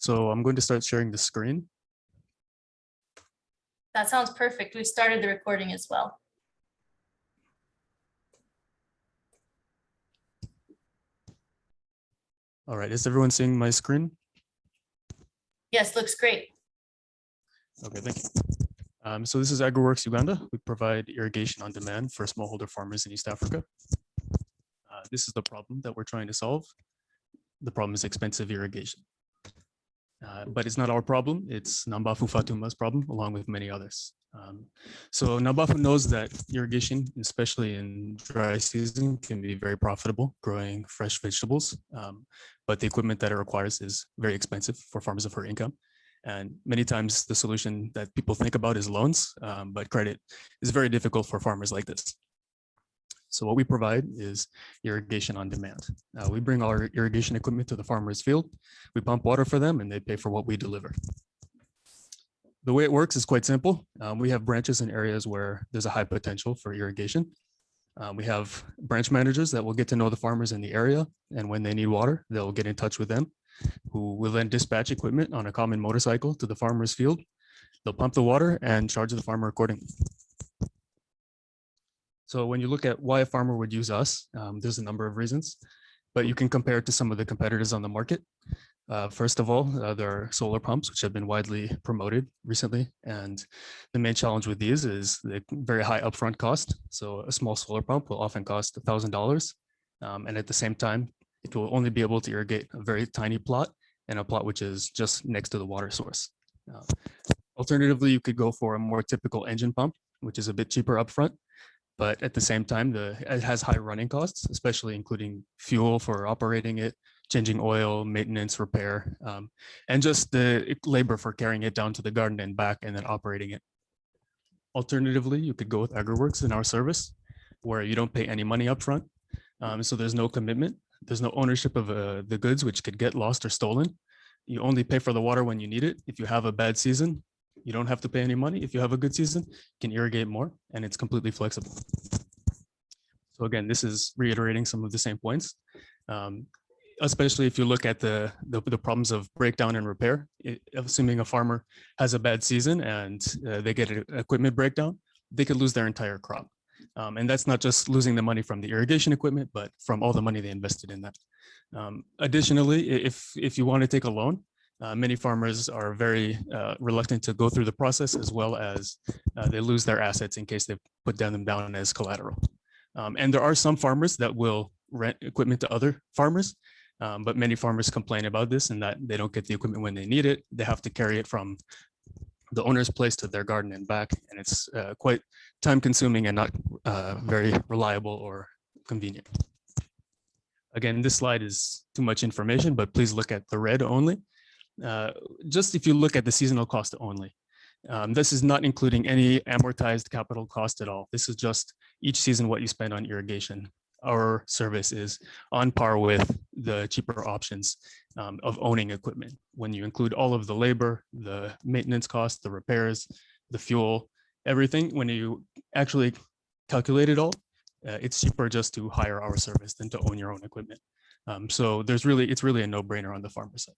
So I'm going to start sharing the screen. That sounds perfect. We've started the recording as well. All right, is everyone seeing my screen? Yes, looks great. Okay, thank you. So this is AgriWorks Uganda. We provide irrigation on demand for smallholder farmers in East Africa. This is the problem that we're trying to solve. The problem is expensive irrigation. But it's not our problem, it's Nambafu Fatuma's problem, along with many others. So Nambafu knows that irrigation, especially in dry season, can be very profitable, growing fresh vegetables. But the equipment that it requires is very expensive for farmers of her income. And many times the solution that people think about is loans, but credit is very difficult for farmers like this. So what we provide is irrigation on demand. We bring our irrigation equipment to the farmer's field. We pump water for them and they pay for what we deliver. The way it works is quite simple. We have branches in areas where there's a high potential for irrigation. We have branch managers that will get to know the farmers in the area, and when they need water, they'll get in touch with them, who will then dispatch equipment on a common motorcycle to the farmer's field. They'll pump the water and charge the farmer accordingly. So when you look at why a farmer would use us, there's a number of reasons, but you can compare it to some of the competitors on the market. First of all, there are solar pumps, which have been widely promoted recently. And the main challenge with these is the very high upfront cost. So a small solar pump will often cost $1,000. And at the same time, it will only be able to irrigate a very tiny plot and a plot which is just next to the water source. Alternatively, you could go for a more typical engine pump, which is a bit cheaper upfront. But at the same time, it has high running costs, especially including fuel for operating it, changing oil, maintenance, repair, and just the labor for carrying it down to the garden and back and then operating it. Alternatively, you could go with AgriWorks in our service, where you don't pay any money upfront. So there's no commitment. There's no ownership of the goods, which could get lost or stolen. You only pay for the water when you need it. If you have a bad season, you don't have to pay any money. If you have a good season, you can irrigate more, and it's completely flexible. So again, this is reiterating some of the same points, especially if you look at the problems of breakdown and repair. Assuming a farmer has a bad season and they get an equipment breakdown, they could lose their entire crop. And that's not just losing the money from the irrigation equipment, but from all the money they invested in that. Additionally, if you want to take a loan, many farmers are very reluctant to go through the process, as well as they lose their assets in case they put them down as collateral. And there are some farmers that will rent equipment to other farmers, but many farmers complain about this and that they don't get the equipment when they need it. They have to carry it from the owner's place to their garden and back, and it's quite time consuming and not very reliable or convenient. Again, this slide is too much information, but please look at the red only. Just if you look at the seasonal cost only, this is not including any amortized capital cost at all. This is just each season what you spend on irrigation. Our service is on par with the cheaper options of owning equipment. When you include all of the labor, the maintenance costs, the repairs, the fuel, everything, when you actually calculate it all, it's cheaper just to hire our service than to own your own equipment. So it's really a no-brainer on the farmer side.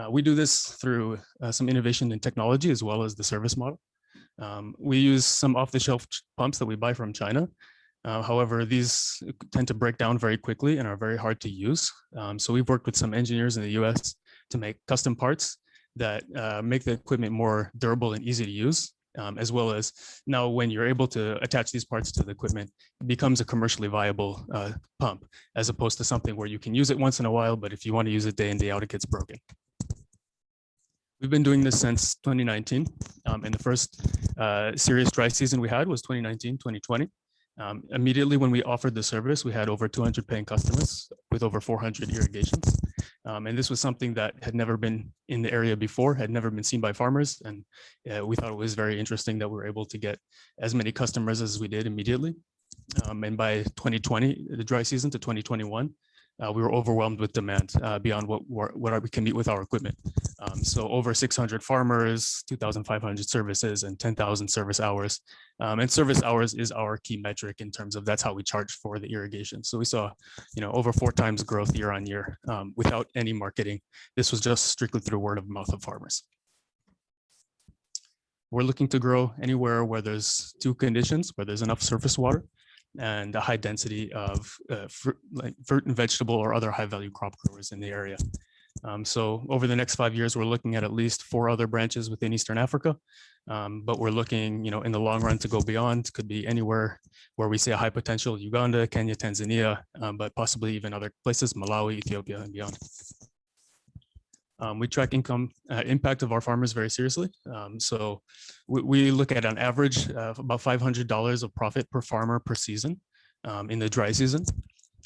We do this through some innovation in technology as well as the service model. We use some off-the-shelf pumps that we buy from China. However, these tend to break down very quickly and are very hard to use. So we've worked with some engineers in the US to make custom parts that make the equipment more durable and easy to use, as well as now when you're able to attach these parts to the equipment, it becomes a commercially viable pump, as opposed to something where you can use it once in a while, but if you want to use it day in, day out, it gets broken. We've been doing this since 2019, and the first serious dry season we had was 2019, 2020. Immediately when we offered the service, we had over 200 paying customers with over 400 irrigations. And this was something that had never been in the area before, had never been seen by farmers. And we thought it was very interesting that we were able to get as many customers as we did immediately. And by 2020, the dry season to 2021, we were overwhelmed with demand beyond what we can meet with our equipment. So over 600 farmers, 2,500 services, and 10,000 service hours. And service hours is our key metric in terms of that's how we charge for the irrigation. So we saw, over 4 times growth year on year without any marketing. This was just strictly through word of mouth of farmers. We're looking to grow anywhere where there's 2 conditions, where there's enough surface water and a high density of fruit and vegetable or other high value crop growers in the area. So over the next 5 years, we're looking at least 4 other branches within Eastern Africa, but we're looking, in the long run to go beyond. Could be anywhere where we see a high potential: Uganda, Kenya, Tanzania, but possibly even other places, Malawi, Ethiopia, and beyond. We track impact of our farmers very seriously. So we look at an average of about $500 of profit per farmer per season in the dry season.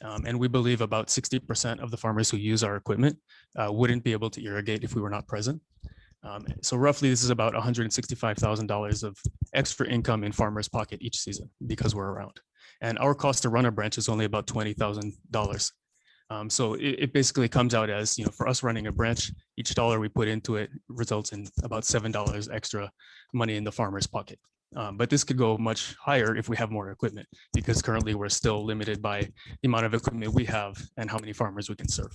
And we believe about 60% of the farmers who use our equipment wouldn't be able to irrigate if we were not present. So roughly, this is about $165,000 of extra income in farmers' pocket each season because we're around. And our cost to run a branch is only about $20,000. So it basically comes out as, for us running a branch, each dollar we put into it results in about $7 extra money in the farmer's pocket. But this could go much higher if we have more equipment, because currently we're still limited by the amount of equipment we have and how many farmers we can serve.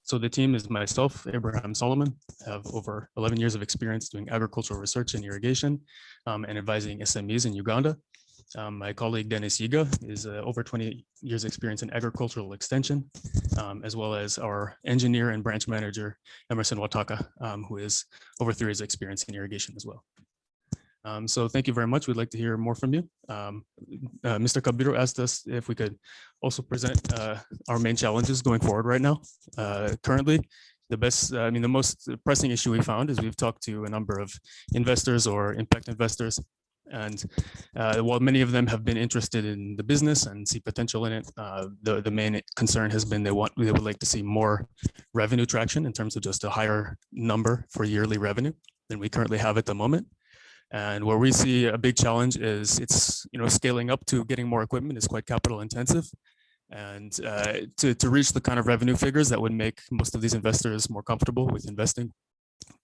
So the team is myself, Abraham Solomon. I have over 11 years of experience doing agricultural research and irrigation and advising SMEs in Uganda. My colleague Dennis Yiga is over 20 years experience in agricultural extension, as well as our engineer and branch manager, Emerson Wataka, who is over 3 years experience in irrigation as well. So thank you very much. We'd like to hear more from you. Mr. Kabiru asked us if we could also present our main challenges going forward right now. Currently, the most pressing issue we found is we've talked to a number of investors or impact investors. And while many of them have been interested in the business and see potential in it, the main concern has been they would like to see more revenue traction in terms of just a higher number for yearly revenue than we currently have at the moment. And where we see a big challenge is it's scaling up to getting more equipment is quite capital intensive. And to reach the kind of revenue figures that would make most of these investors more comfortable with investing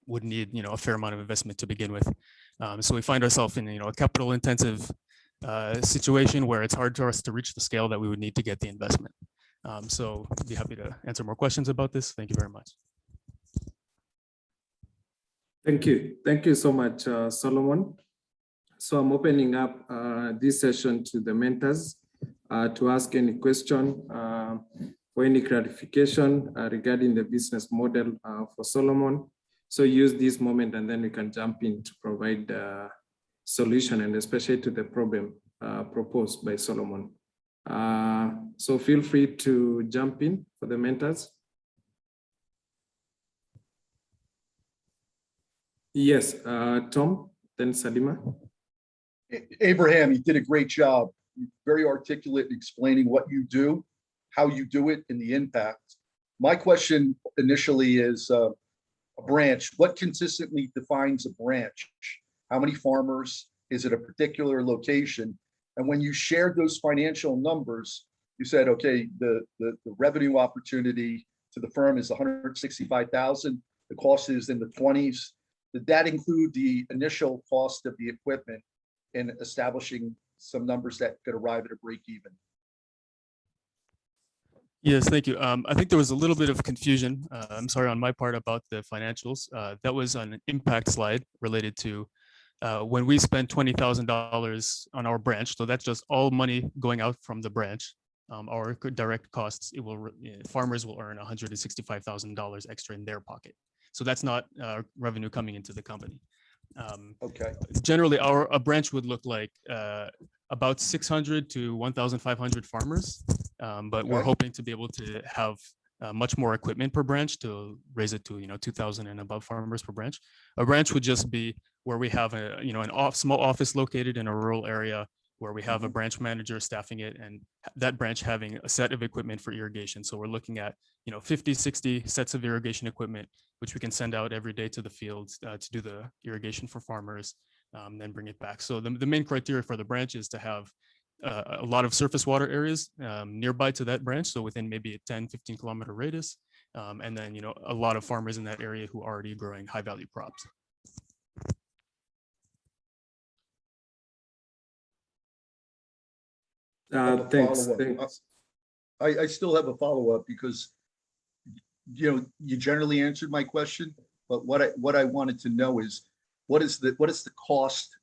would need a fair amount of investment to begin with. So we find ourselves in a capital intensive situation where it's hard for us to reach the scale that we would need to get the investment. So I'd be happy to answer more questions about this. Thank you very much. Thank you. Thank you so much, Solomon. So I'm opening up this session to the mentors to ask any question or any clarification regarding the business model for Solomon. So use this moment and then we can jump in to provide the solution, and especially to the problem proposed by Solomon. So feel free to jump in for the mentors. Yes, Tom, then Salima. Abraham, you did a great job. You're very articulate in explaining what you do, how you do it, and the impact. My question initially is a branch. What consistently defines a branch? How many farmers? Is it a particular location? And when you shared those financial numbers, you said, okay, the revenue opportunity to the firm is 165,000. The cost is in the 20s. Did that include the initial cost of the equipment in establishing some numbers that could arrive at a break even? Yes, thank you. I think there was a little bit of confusion, I'm sorry, on my part about the financials. That was on an impact slide related to when we spend $20,000 on our branch. So that's just all money going out from the branch. Our direct costs, farmers will earn $165,000 extra in their pocket. So that's not revenue coming into the company. Okay. Generally, a branch would look like about 600 to 1,500 farmers, but we're hoping to be able to have much more equipment per branch to raise it to 2,000 and above farmers per branch. A branch would just be where we have a small office located in a rural area where we have a branch manager staffing it, and that branch having a set of equipment for irrigation. So we're looking at 50, 60 sets of irrigation equipment, which we can send out every day to the fields to do the irrigation for farmers, then bring it back. So the main criteria for the branch is to have a lot of surface water areas nearby to that branch. So within maybe a 10, 15-kilometer radius. And then, a lot of farmers in that area who are already growing high value crops. have a Thanks. follow-up. Thanks. I still have a follow-up because, you generally answered my question, but what I wanted to know is, what is the cost,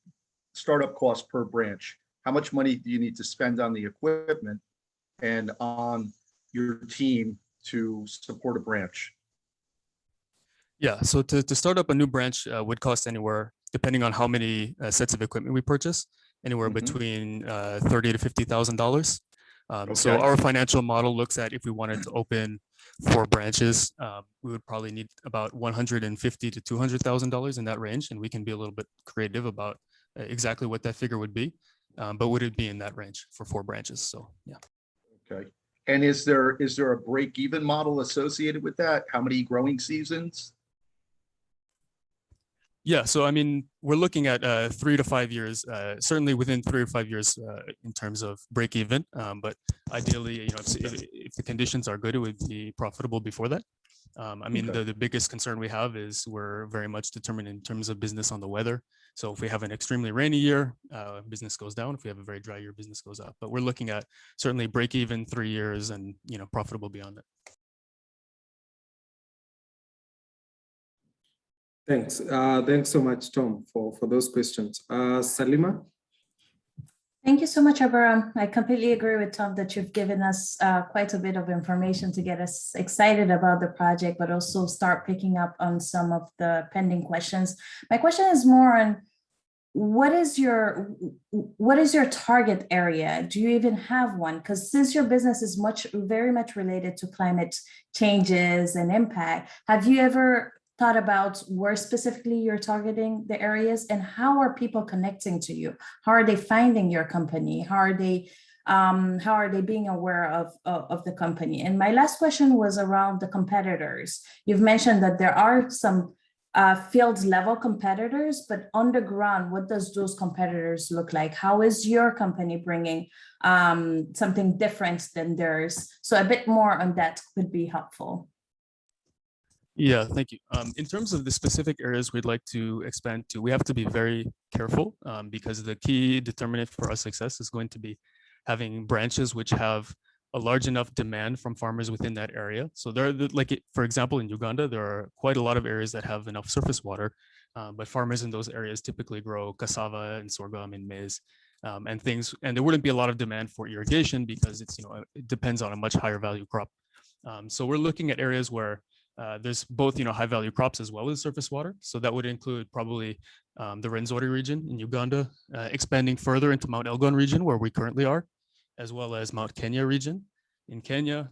startup cost per branch? How much money do you need to spend on the equipment and on your team to support a branch? Yeah, so to start up a new branch would cost anywhere, depending on how many sets of equipment we purchase, anywhere Mhm. between $30,000 to $50,000. So Okay. our financial model looks at if we wanted to open 4 branches, we would probably need about $150,000 to $200,000 in that range, and we can be a little bit creative about exactly what that figure would be, but would it be in that range for 4 branches? So yeah. Okay. And is there a break-even model associated with that? How many growing seasons? Yeah, so I mean, we're looking at 3 to 5 years, certainly within 3 or 5 years in terms of break even. But ideally, if the conditions are good, it would be profitable before that. I mean, Okay. the biggest concern we have is we're very much determined in terms of business on the weather. So if we have an extremely rainy year, business goes down. If we have a very dry year, business goes up. But we're looking at certainly break even 3 years and profitable beyond that. Thanks. Thanks so much, Tom, for those questions. Salima? Thank you so much, Abraham. I completely agree with Tom that you've given us quite a bit of information to get us excited about the project, but also start picking up on some of the pending questions. My question is more on what is your target area? Do you even have one? Because since your business is very much related to climate changes and impact, have you ever thought about where specifically you're targeting the areas, and how are people connecting to you? How are they finding your company? How are they being aware of the company? And my last question was around the competitors. You've mentioned that there are some field level competitors, but on the ground, what does those competitors look like? How is your company bringing something different than theirs? So a bit more on that would be helpful. Yeah, thank you. In terms of the specific areas we'd like to expand to, we have to be very careful because the key determinant for our success is going to be having branches which have a large enough demand from farmers within that area. So for example, in Uganda, there are quite a lot of areas that have enough surface water, but farmers in those areas typically grow cassava and sorghum and maize and things, and there wouldn't be a lot of demand for irrigation because it depends on a much higher value crop. So we're looking at areas where there's both, high value crops as well as surface water. So that would include probably the Rwenzori region in Uganda, expanding further into Mount Elgon region where we currently are, as well as Mount Kenya region in Kenya,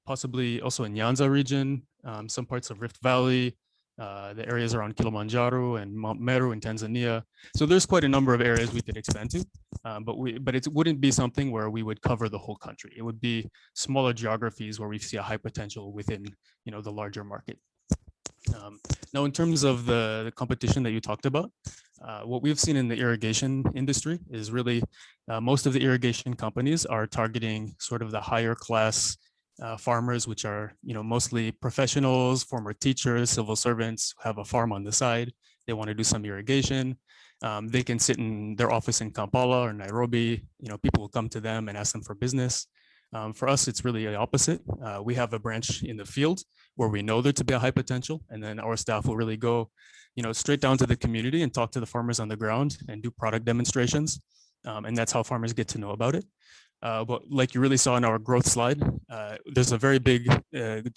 possibly also in Nyanza region, some parts of Rift Valley, the areas around Kilimanjaro and Mount Meru in Tanzania. So there's quite a number of areas we could expand to, but it wouldn't be something where we would cover the whole country. It would be smaller geographies where we see a high potential within, the larger market. Now, in terms of the competition that you talked about, what we've seen in the irrigation industry is really most of the irrigation companies are targeting sort of the higher class farmers, which are mostly professionals, former teachers, civil servants who have a farm on the side. They want to do some irrigation. They can sit in their office in Kampala or Nairobi. People will come to them and ask them for business. For us, it's really the opposite. We have a branch in the field where we know there to be a high potential, and then our staff will really go, straight down to the community and talk to the farmers on the ground and do product demonstrations. And that's how farmers get to know about it. But like you really saw in our growth slide, there's a very big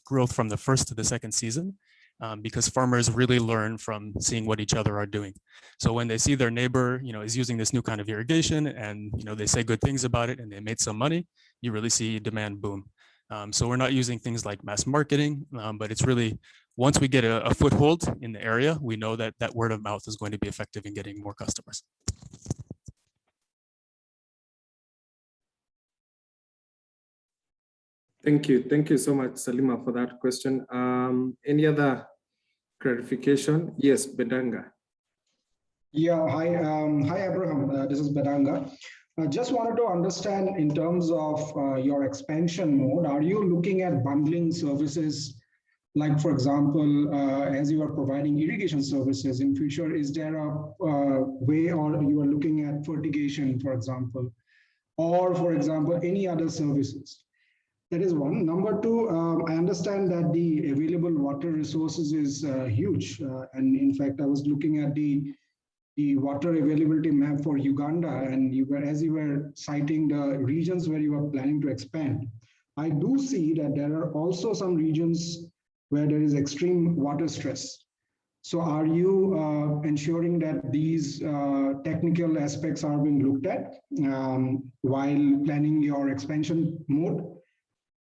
growth from the first to the second season because farmers really learn from seeing what each other are doing. So when they see their neighbor, is using this new kind of irrigation and, they say good things about it and they made some money, you really see demand boom. So we're not using things like mass marketing, but it's really, once we get a foothold in the area, we know that that word of mouth is going to be effective in getting more customers. Thank you. Thank you so much, Salima, for that question. Any other clarification? Yes, Bedanga. Yeah, hi, Abraham. This is Bedanga. I just wanted to understand in terms of your expansion mode, are you looking at bundling services? Like, for example, as you are providing irrigation services in future, is there a way, or you are looking at fertigation, for example, or for example, any other services? That is one. Number two, I understand that the available water resources is huge. And in fact, I was looking at the water availability map for Uganda, and as you were citing the regions where you are planning to expand, I do see that there are also some regions where there is extreme water stress. So are you ensuring that these technical aspects are being looked at while planning your expansion mode?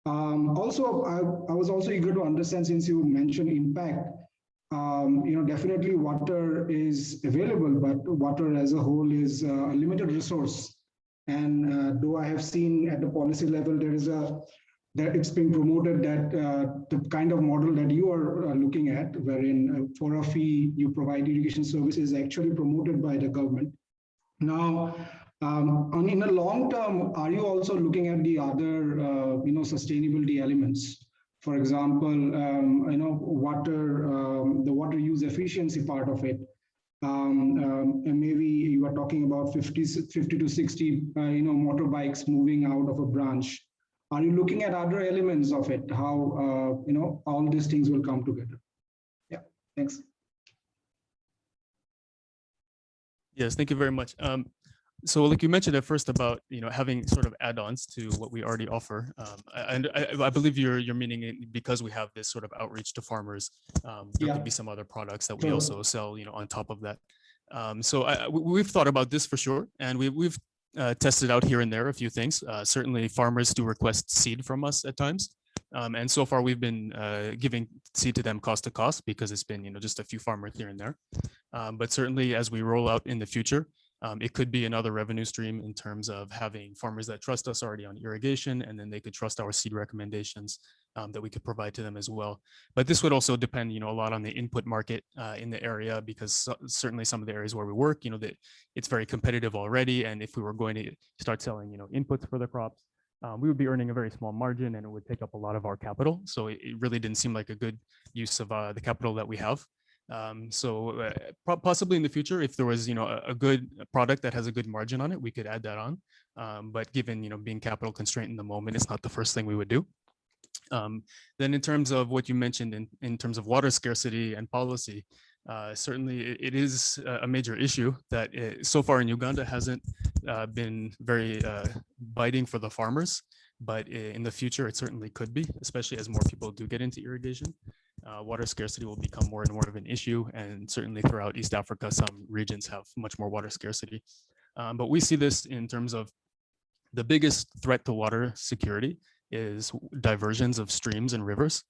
Also, I was also eager to understand, since you mentioned impact, definitely water is available, but water as a whole is a limited resource. And though I have seen at the policy level, that it's being promoted that the kind of model that you are looking at, wherein for a fee you provide irrigation services, is actually promoted by the government. Now, in the long term, are you also looking at the other, sustainability elements? For example, water, the water use efficiency part of it. And maybe you are talking about 50 to 60, motorbikes moving out of a branch. Are you looking at other elements of it? How, all these things will come together? Yeah, thanks. Yes, thank you very much. So like you mentioned at first about, having sort of add-ons to what we already offer. And I believe you're meaning it because we have this sort of outreach to farmers. There could be some other products that we also sell, on top of that. So we've thought about this for sure. And we've tested out here and there a few things. Certainly farmers do request seed from us at times. And so far we've been giving seed to them cost to cost, because it's been, just a few farmers here and there. But certainly as we roll out in the future, it could be another revenue stream in terms of having farmers that trust us already on irrigation, and then they could trust our seed recommendations that we could provide to them as well. But this would also depend, a lot on the input market in the area, because certainly some of the areas where we work, that it's very competitive already. And if we were going to start selling, inputs for the crops, we would be earning a very small margin, and it would take up a lot of our capital. So it really didn't seem like a good use of the capital that we have. So possibly in the future, if there was, a good product that has a good margin on it, we could add that on. But given, being capital constrained in the moment, it's not the first thing we would do. Then in terms of what you mentioned in terms of water scarcity and policy, certainly it is a major issue that so far in Uganda hasn't been very biting for the farmers. But in the future, it certainly could be, especially as more people do get into irrigation. Water scarcity will become more and more of an issue, and certainly throughout East Africa, some regions have much more water scarcity. But we see this in terms of the biggest threat to water security is diversions of streams and rivers.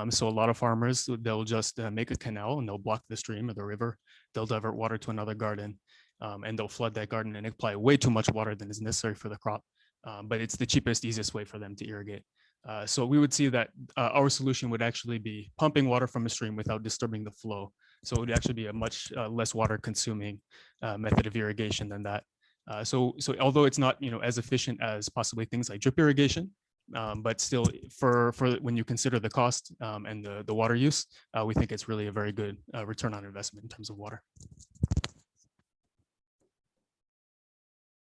So a lot of farmers, they'll just make a canal and they'll block the stream or the river. They'll divert water to another garden, and they'll flood that garden and apply way too much water than is necessary for the crop. But it's the cheapest, easiest way for them to irrigate. So we would see that our solution would actually be pumping water from a stream without disturbing the flow. So it would actually be a much less water consuming method of irrigation than that. So although it's not, as efficient as possibly things like drip irrigation, but still for when you consider the cost and the water use, we think it's really a very good return on investment in terms of water.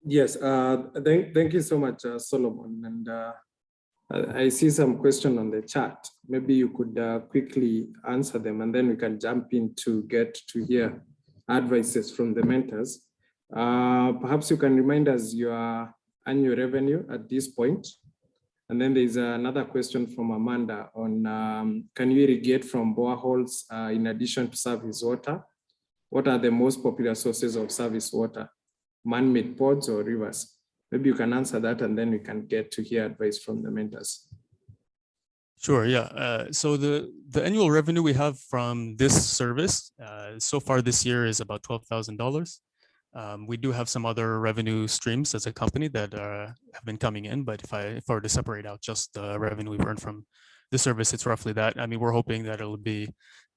Yes, thank you so much, Solomon. And I see some question on the chat. Maybe you could quickly answer them, and then we can jump in to get to hear advices from the mentors. Perhaps you can remind us your annual revenue at this point. And then there's another question from Amanda on can you irrigate from boreholes in addition to surface water? What are the most popular sources of surface water? Man-made ponds or rivers? Maybe you can answer that, and then we can get to hear advice from the mentors. Sure, yeah. So the annual revenue we have from this service so far this year is about $12,000. We do have some other revenue streams as a company that have been coming in, but if I were to separate out just the revenue we've earned from the service, it's roughly that. I mean, we're hoping that it'll be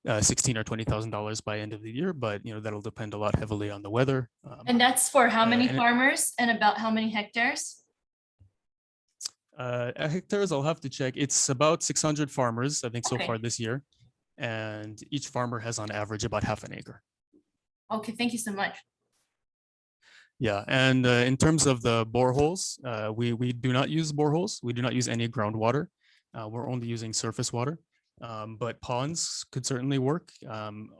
$16,000 or $20,000 by end of the year, but that'll depend a lot heavily on the weather. And that's for how many and it- farmers and about how many hectares? Hectares, I'll have to check. It's about 600 farmers, I think, so Okay. far this year. And each farmer has on average about half an acre. Okay, thank you so much. Yeah, and in terms of the boreholes, we do not use boreholes. We do not use any groundwater. We're only using surface water. But ponds could certainly work.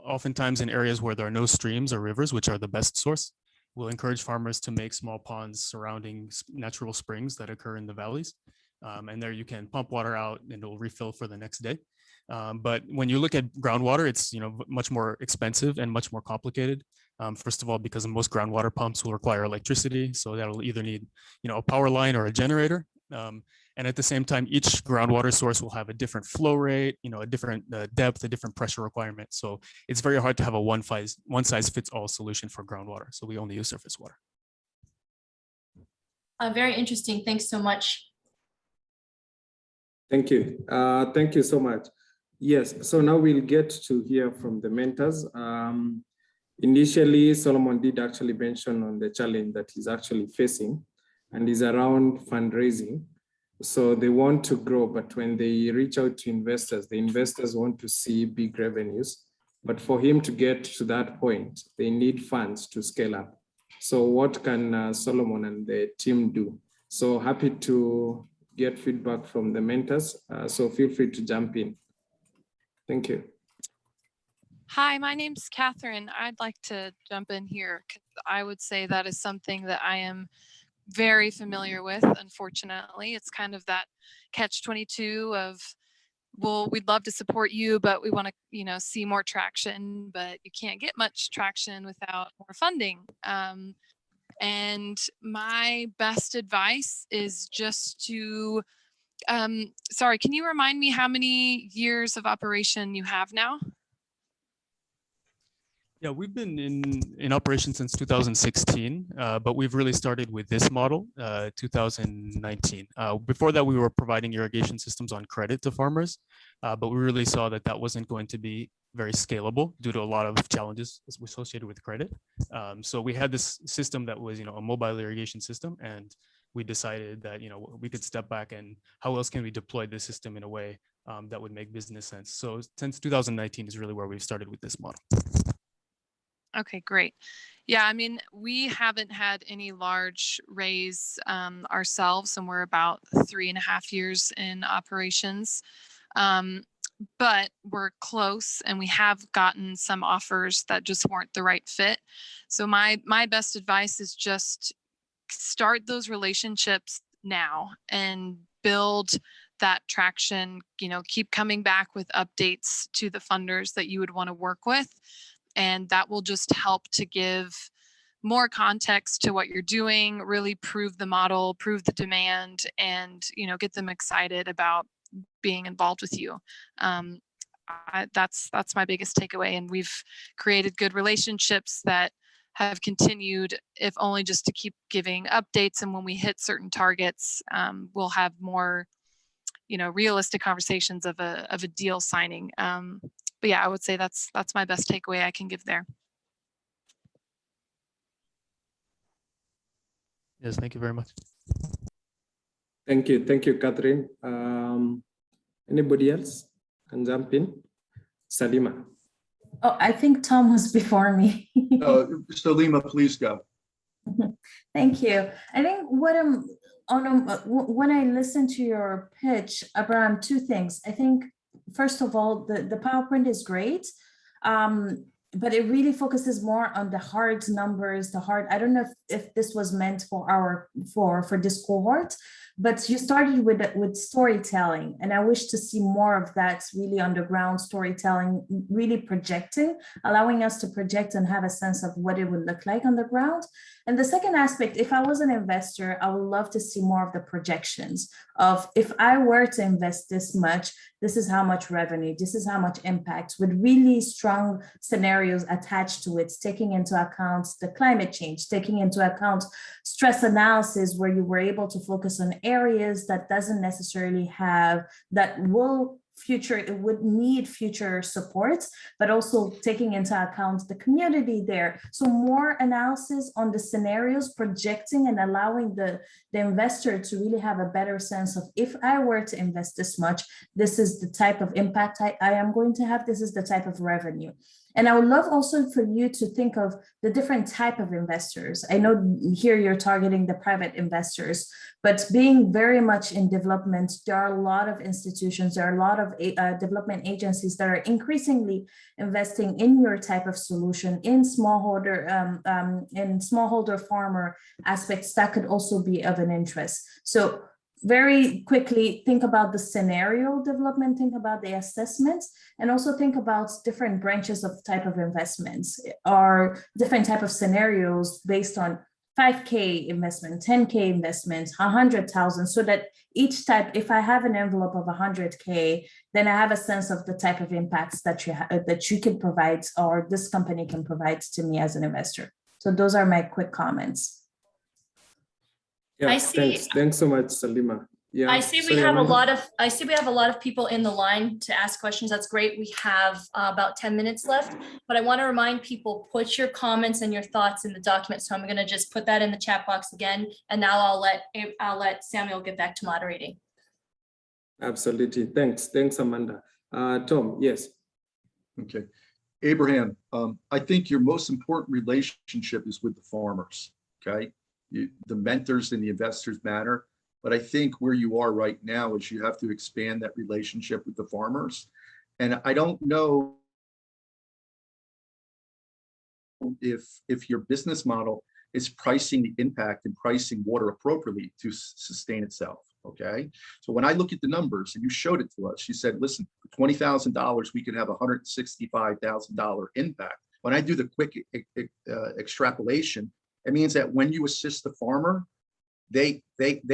Oftentimes in areas where there are no streams or rivers, which are the best source, we'll encourage farmers to make small ponds surrounding natural springs that occur in the valleys. And there you can pump water out and it will refill for the next day. But when you look at groundwater, it's much more expensive and much more complicated. First of all, because most groundwater pumps will require electricity, so that'll either need a power line or a generator. And at the same time, each groundwater source will have a different flow rate, a different depth, a different pressure requirement. So it's very hard to have a one size fits all solution for groundwater. So we only use surface water. Very interesting. Thanks so much. Thank you. Thank you so much. Yes, so now we'll get to hear from the mentors. Initially, Solomon did actually mention on the challenge that he's actually facing, and is around fundraising. So they want to grow, but when they reach out to investors, the investors want to see big revenues. But for him to get to that point, they need funds to scale up. So what can Solomon and the team do? So happy to get feedback from the mentors. So feel free to jump in. Thank you. Hi, my name's Catherine. I'd like to jump in here because I would say that is something that I am very familiar with. Unfortunately, it's kind of that catch-22 of, well, we'd love to support you, but we want to, see more traction, but you can't get much traction without more funding. And my best advice is just to, sorry, can you remind me how many years of operation you have now? Yeah, we've been in operation since 2016, but we've really started with this model 2019. Before that, we were providing irrigation systems on credit to farmers, but we really saw that that wasn't going to be very scalable due to a lot of challenges associated with credit. So we had this system that was, a mobile irrigation system, and we decided that, we could step back and how else can we deploy this system in a way that would make business sense. So since 2019 is really where we've started with this model. Okay, great. Yeah, I mean, we haven't had any large raise ourselves, and we're about 3.5 years in operations. But we're close, and we have gotten some offers that just weren't the right fit. So my best advice is just start those relationships now and build that traction. Keep coming back with updates to the funders that you would want to work with. And that will just help to give more context to what you're doing, really prove the model, prove the demand, and get them excited about being involved with you. That's my biggest takeaway. And we've created good relationships that have continued, if only just to keep giving updates. And when we hit certain targets, we'll have more, realistic conversations of a deal signing. But yeah, I would say that's my best takeaway I can give there. Yes, thank you very much. Thank you, Catherine. Anybody else can jump in? Salima. Oh, I think Tom was before me. Salima, please go. Thank you. I think when I listen to your pitch, Abraham, two things. I think, first of all, the PowerPoint is great, but it really focuses more on the hard numbers, I don't know if this was meant for this cohort, but you started with storytelling, and I wish to see more of that really on the ground storytelling, really projecting, allowing us to project and have a sense of what it would look like on the ground. And the second aspect, if I was an investor, I would love to see more of the projections of, if I were to invest this much, this is how much revenue, this is how much impact, with really strong scenarios attached to it, taking into account the climate change, taking into account stress analysis, where you were able to focus on areas that doesn't necessarily that will future, it would need future support, but also taking into account the community there. So more analysis on the scenarios, projecting and allowing the investor to really have a better sense of, if I were to invest this much, this is the type of impact I am going to have, this is the type of revenue. And I would love also for you to think of the different type of investors. I know here you're targeting the private investors, but being very much in development, there are a lot of institutions, there are a lot of development agencies that are increasingly investing in your type of solution, in smallholder farmer aspects that could also be of an interest. So very quickly, think about the scenario development, think about the assessments, and also think about different branches of type of investments or different type of scenarios based on 5K investment, 10K investment, 100,000, so that each type, if I have an envelope of 100K, then I have a sense of the type of impacts that you can provide, or this company can provide to me as an investor. So those are my quick comments. Yeah, I see. Thanks so much, Salima. Yeah. I see we sorry, have Amanda? I see we have a lot of people in the line to ask questions. That's great. We have about 10 minutes left, but I want to remind people, put your comments and your thoughts in the document. So I'm going to just put that in the chat box again. And now I'll let Samuel get back to moderating. Absolutely. Thanks, Amanda. Tom, yes. Okay. Abraham, I think your most important relationship is with the farmers, okay? The mentors and the investors matter, but I think where you are right now is you have to expand that relationship with the farmers. And I don't know if your business model is pricing the impact and pricing water appropriately to sustain itself, okay? So when I look at the numbers, and you showed it to us, you said, listen, for $20,000, we could have $165,000 impact. When I do the quick extrapolation, it means that when you assist the farmer, they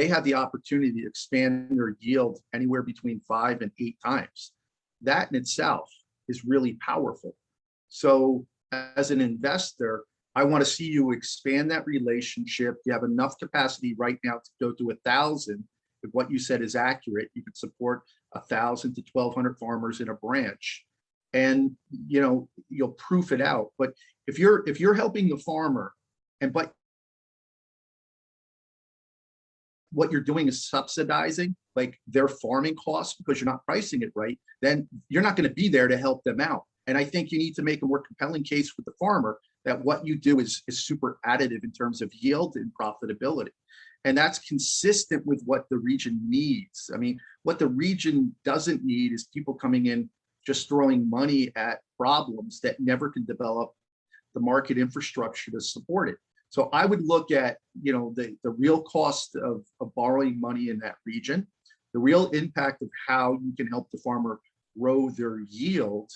have the opportunity to expand their yield anywhere between 5 and 8 times. That in itself is really powerful. So as an investor, I want to see you expand that relationship. You have enough capacity right now to go to 1,000. If what you said is accurate, you could support 1,000 to 1,200 farmers in a branch, and you'll proof it out. But if you're helping the farmer, but what you're doing is subsidizing like their farming costs because you're not pricing it right, then you're not going to be there to help them out. And I think you need to make a more compelling case with the farmer that what you do is super additive in terms of yield and profitability. And that's consistent with what the region needs. I mean, what the region doesn't need is people coming in just throwing money at problems that never can develop the market infrastructure to support it. So I would look at, the real cost of borrowing money in that region, the real impact of how you can help the farmer grow their yield,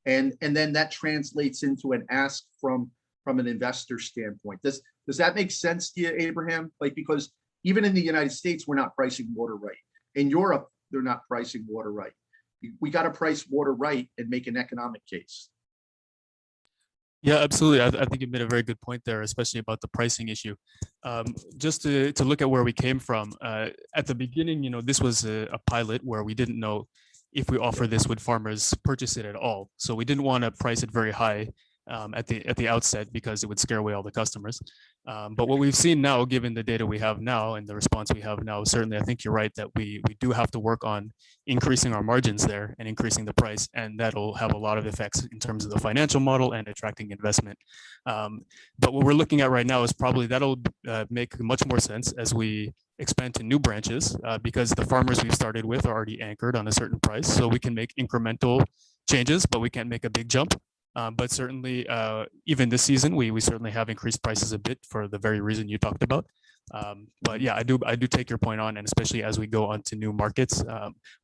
and then that translates into an ask from an investor standpoint. Does that make sense to you, Abraham? Like, because even in the United States, we're not pricing water right. In Europe, they're not pricing water right. We got to price water right and make an economic case. Yeah, absolutely. I think you made a very good point there, especially about the pricing issue. Just to look at where we came from, at the beginning, this was a pilot where we didn't know if we offer this, would farmers purchase it at all. So we didn't want to price it very high at the outset because it would scare away all the customers. But what we've seen now, given the data we have now and the response we have now, certainly I think you're right that we do have to work on increasing our margins there and increasing the price, and that'll have a lot of effects in terms of the financial model and attracting investment. But what we're looking at right now is probably that'll make much more sense as we expand to new branches, because the farmers we've started with are already anchored on a certain price, so we can make incremental changes, but we can't make a big jump. But certainly, even this season, we certainly have increased prices a bit for the very reason you talked about. But yeah, I do take your point on, and especially as we go on to new markets,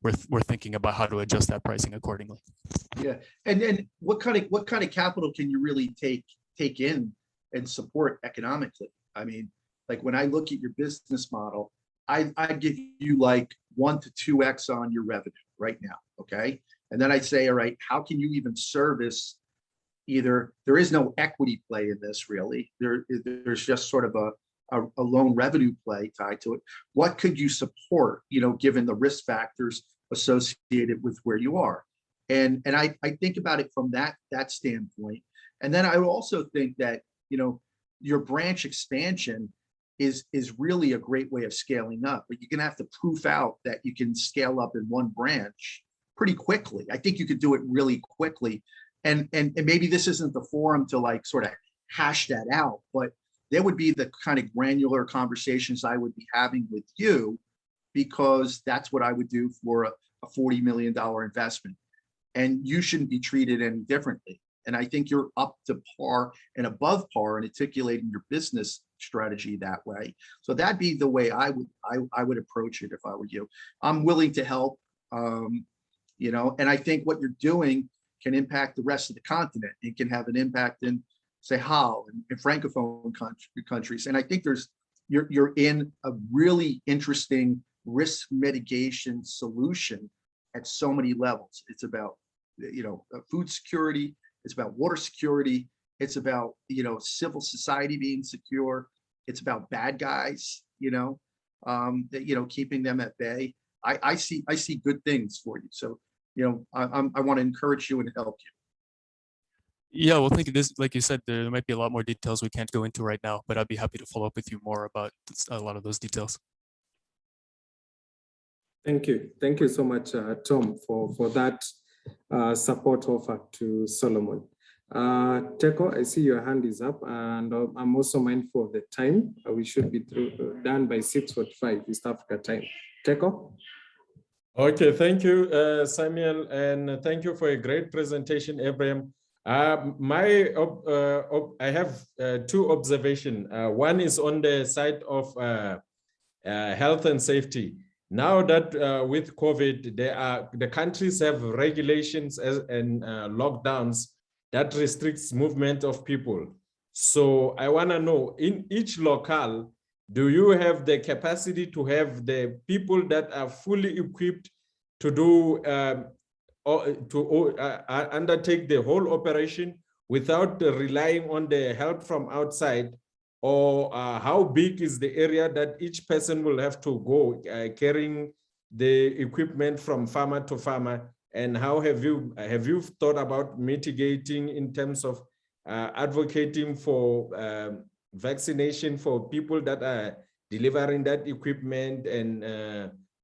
we're thinking about how to adjust that pricing accordingly. Yeah, and then what kind of capital can you really take in and support economically? I mean, like when I look at your business model, I give you like 1 to 2x on your revenue right now, okay? And then I say, all right, how can you even service? Either there is no equity play in this really. There's just sort of a loan revenue play tied to it. What could you support, given the risk factors associated with where you are. And I think about it from that standpoint. And then I would also think that, your branch expansion is really a great way of scaling up, but you're going to have to proof out that you can scale up in one branch pretty quickly. I think you could do it really quickly. And maybe this isn't the forum to like sort of hash that out, but there would be the kind of granular conversations I would be having with you, because that's what I would do for a $40 million investment. And you shouldn't be treated any differently. And I think you're up to par and above par in articulating your business strategy that way. So that'd be the way I would approach it if I were you. I'm willing to help, and I think what you're doing can impact the rest of the continent. It can have an impact in, say, Holland and Francophone countries. And I think you're in a really interesting risk mitigation solution at so many levels. It's about, food security. It's about water security. It's about, civil society being secure. It's about bad guys, keeping them at bay. I see good things for you. So, I want to encourage you and help you. Yeah, well, thank you. This, like you said, there might be a lot more details we can't go into right now, but I'd be happy to follow up with you more about a lot of those details. Thank you. Thank you so much, Tom, for that support offer to Solomon. Teko, I see your hand is up, and I'm also mindful of the time. We should be done by 6:45 East Africa time. Teko? Okay, thank you, Samuel, and thank you for a great presentation, Abraham. I have two observations. One is on the side of health and safety. Now that with COVID, the countries have regulations and lockdowns that restricts movement of people. So I want to know, in each locale, do you have the capacity to have the people that are fully equipped to do undertake the whole operation without relying on the help from outside? Or how big is the area that each person will have to go carrying the equipment from farmer to farmer? And how have you thought about mitigating in terms of advocating for vaccination for people that are delivering that equipment and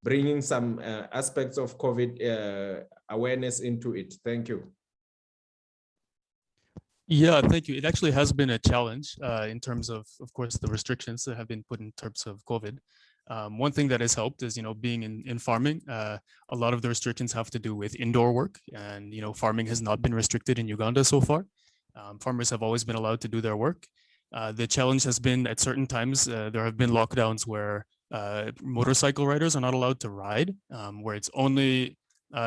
bringing some aspects of COVID awareness into it? Thank you. Yeah, thank you. It actually has been a challenge in terms of course, the restrictions that have been put in terms of COVID. One thing that has helped is, being in farming, a lot of the restrictions have to do with indoor work, and, farming has not been restricted in Uganda so far. Farmers have always been allowed to do their work. The challenge has been at certain times, there have been lockdowns where motorcycle riders are not allowed to ride, where it's only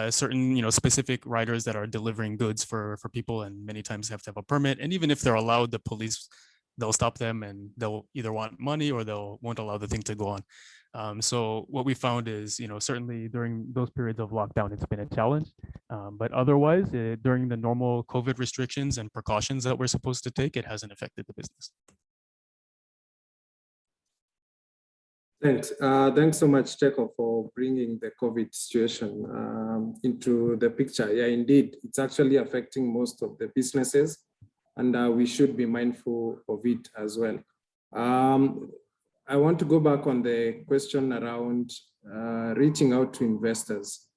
certain, specific riders that are delivering goods for people, and many times have to have a permit. And even if they're allowed, the police, they'll stop them and they'll either want money or won't allow the thing to go on. So what we found is, certainly during those periods of lockdown, it's been a challenge. But otherwise, during the normal COVID restrictions and precautions that we're supposed to take, it hasn't affected the business. Thanks. Thanks so much, Teko, for bringing the COVID situation into the picture. Yeah, indeed, it's actually affecting most of the businesses, and we should be mindful of it as well. I want to go back on the question around reaching out to investors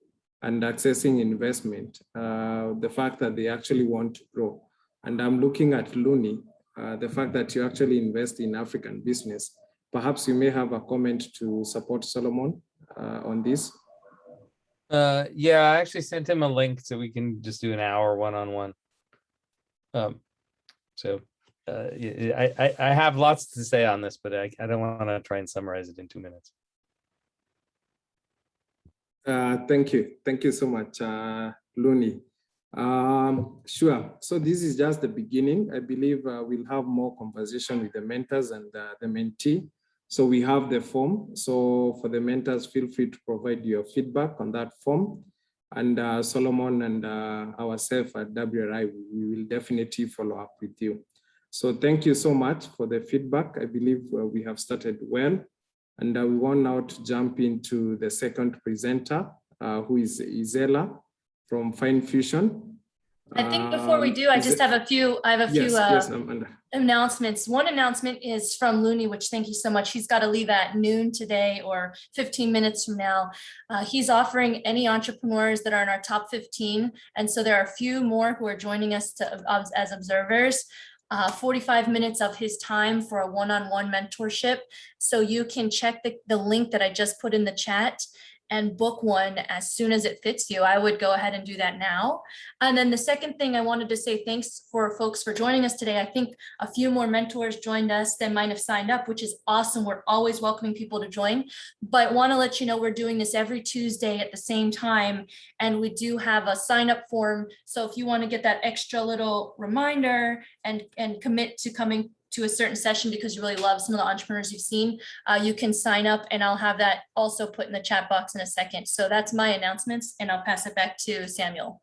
and accessing investment, the fact that they actually want to grow. And I'm looking at Luni, the fact that you actually invest in African business. Perhaps you may have a comment to support Solomon on this. Yeah, I actually sent him a link so we can just do an hour one-on-one. I have lots to say on this, but I don't want to try and summarize it in 2 minutes. Thank you. Thank you so much, Luni. Sure. So this is just the beginning. I believe we'll have more conversation with the mentors and the mentee. So we have the form. So for the mentors, feel free to provide your feedback on that form. And Solomon and ourselves at WRI, we will definitely follow up with you. So thank you so much for the feedback. I believe we have started well. And we want now to jump into the second presenter, who is Izela from Fine Fusion. I think before we do, I just have a few, Yes, Amanda. announcements. One announcement is from Looney, which thank you so much. He's got to leave at noon today or 15 minutes from now. He's offering any entrepreneurs that are in our top 15. And so there are a few more who are joining us as observers. 45 minutes of his time for a one-on-one mentorship. So you can check the link that I just put in the chat and book one as soon as it fits you. I would go ahead and do that now. And then the second thing I wanted to say, thanks for folks for joining us today. I think a few more mentors joined us than might have signed up, which is awesome. We're always welcoming people to join, but want to let you know we're doing this every Tuesday at the same time. And we do have a sign up form. So if you want to get that extra little reminder and commit to coming to a certain session because you really love some of the entrepreneurs you've seen, you can sign up, and I'll have that also put in the chat box in a second. So that's my announcements, and I'll pass it back to Samuel.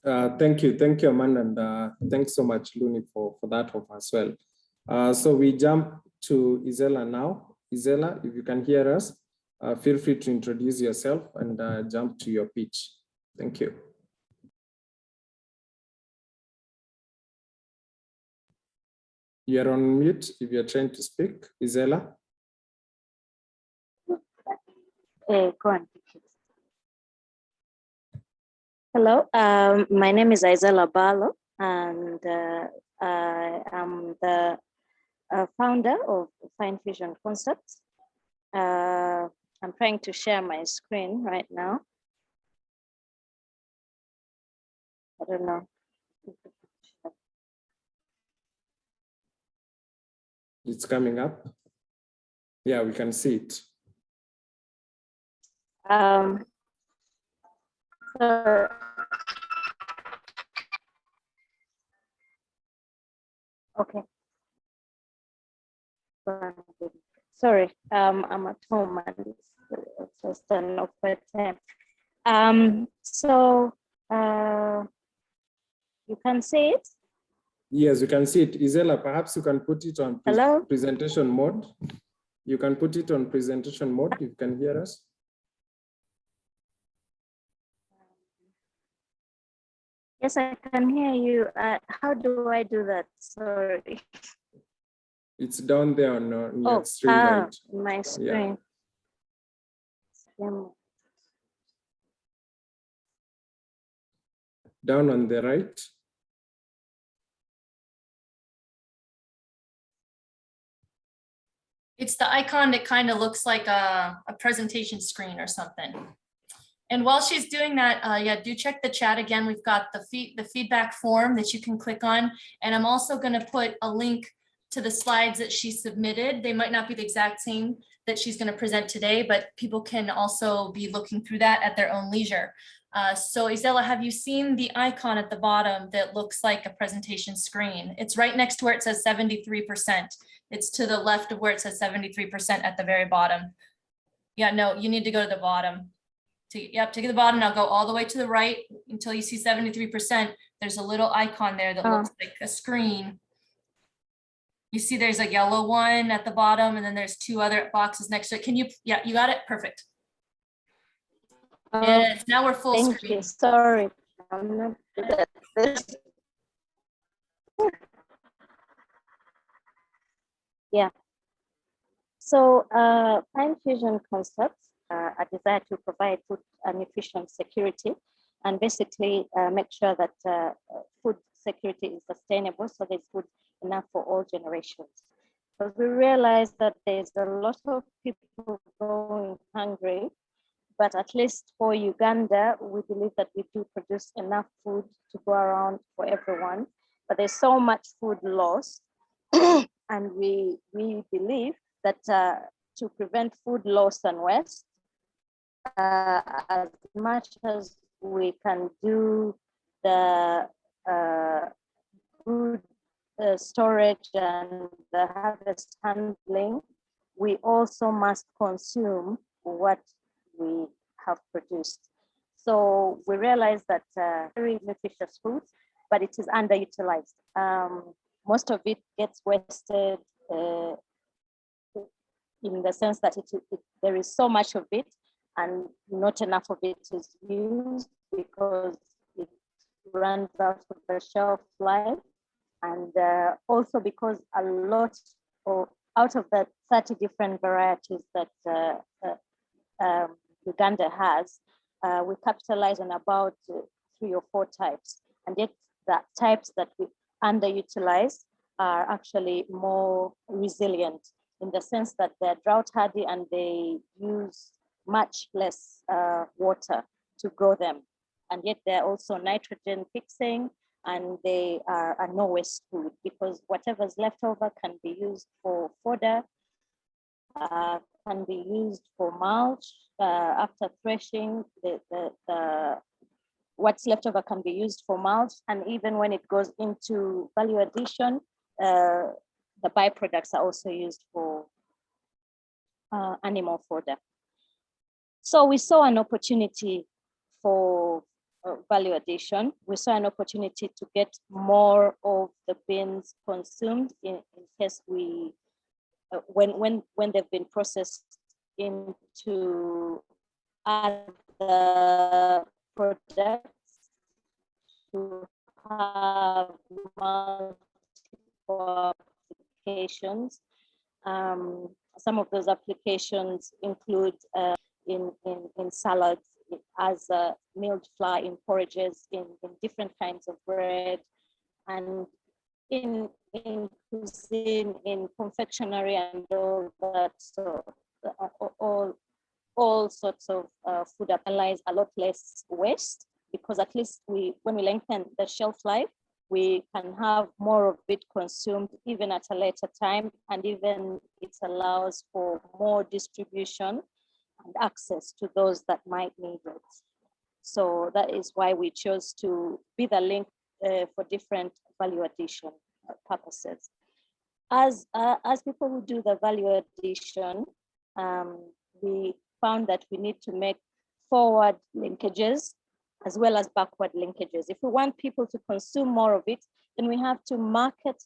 Thank you, Amanda, and thanks so much, Looney, for that offer as well. So we jump to Izela now. Izela, if you can hear us, feel free to introduce yourself and jump to your pitch. Thank you. You're on mute if you're trying to speak, Izela. Go on. Hello, my name is Izela Balo, and I am the founder of Fine Fusion Concepts. I'm trying to share my screen right now. I don't know. It's coming up. Yeah, we can see it. Okay. Sorry, I'm at home and it's just an awkward time. So you can see it? Yes, you can see it. Izela, perhaps you can put it on presentation mode. You can put it on presentation mode if you can hear us. Yes, I can hear you. How do I do that? Sorry. It's down there on your extreme right. My screen. Yeah. Down on the right. It's the icon that kind of looks like a presentation screen or something. And while she's doing that, yeah, do check the chat again. We've got the feedback form that you can click on. And I'm also going to put a link to the slides that she submitted. They might not be the exact same that she's going to present today, but people can also be looking through that at their own leisure. So Izela, have you seen the icon at the bottom that looks like a presentation screen? It's right next to where it says 73%. It's to the left of where it says 73% at the very bottom. Yeah, no, you need to go to the bottom. Yep, take the bottom. Now go all the way to the right until you see 73%. There's a little icon there that looks like a screen. You see there's a yellow one at the bottom, and then there's two other boxes next to it. Can you, yeah, you got it? Perfect. Yes, now we're full Thank screen. you. Sorry. I'm not good at this. Yeah. So Fine Fusion Concepts are designed to provide food and nutrition security, and basically make sure that food security is sustainable, so there's food enough for all generations. Because we realize that there's a lot of people going hungry, but at least for Uganda, we believe that we do produce enough food to go around for everyone, but there's so much food loss. And we believe that to prevent food loss and waste, as much as we can do the food storage and the harvest handling, we also must consume what we have produced. So we realize that very nutritious foods, but it is underutilized. Most of it gets wasted in the sense that there is so much of it and not enough of it is used because it runs out of the shelf life. And also because a lot of, out of the 30 different varieties that Uganda has, we capitalize on about 3 or 4 types. And yet the types that we underutilize are actually more resilient in the sense that they're drought hardy and they use much less water to grow them. And yet they're also nitrogen fixing, and they are a no waste food because whatever's left over can be used for fodder, can be used for mulch after threshing. What's left over can be used for mulch, and even when it goes into value addition, the byproducts are also used for animal fodder. So we saw an opportunity for value addition. We saw an opportunity to get more of the beans consumed in case we, when they've been processed into other products, to have multiple applications. Some of those applications include in salads, as milled flour in porridges, in different kinds of bread, and in cuisine, in confectionery, and all that. So all sorts of food applies a lot less waste, because at least when we lengthen the shelf life, we can have more of it consumed even at a later time, and even it allows for more distribution and access to those that might need it. So that is why we chose to be the link for different value addition purposes. As people who do the value addition, we found that we need to make forward linkages as well as backward linkages. If we want people to consume more of it, then we have to market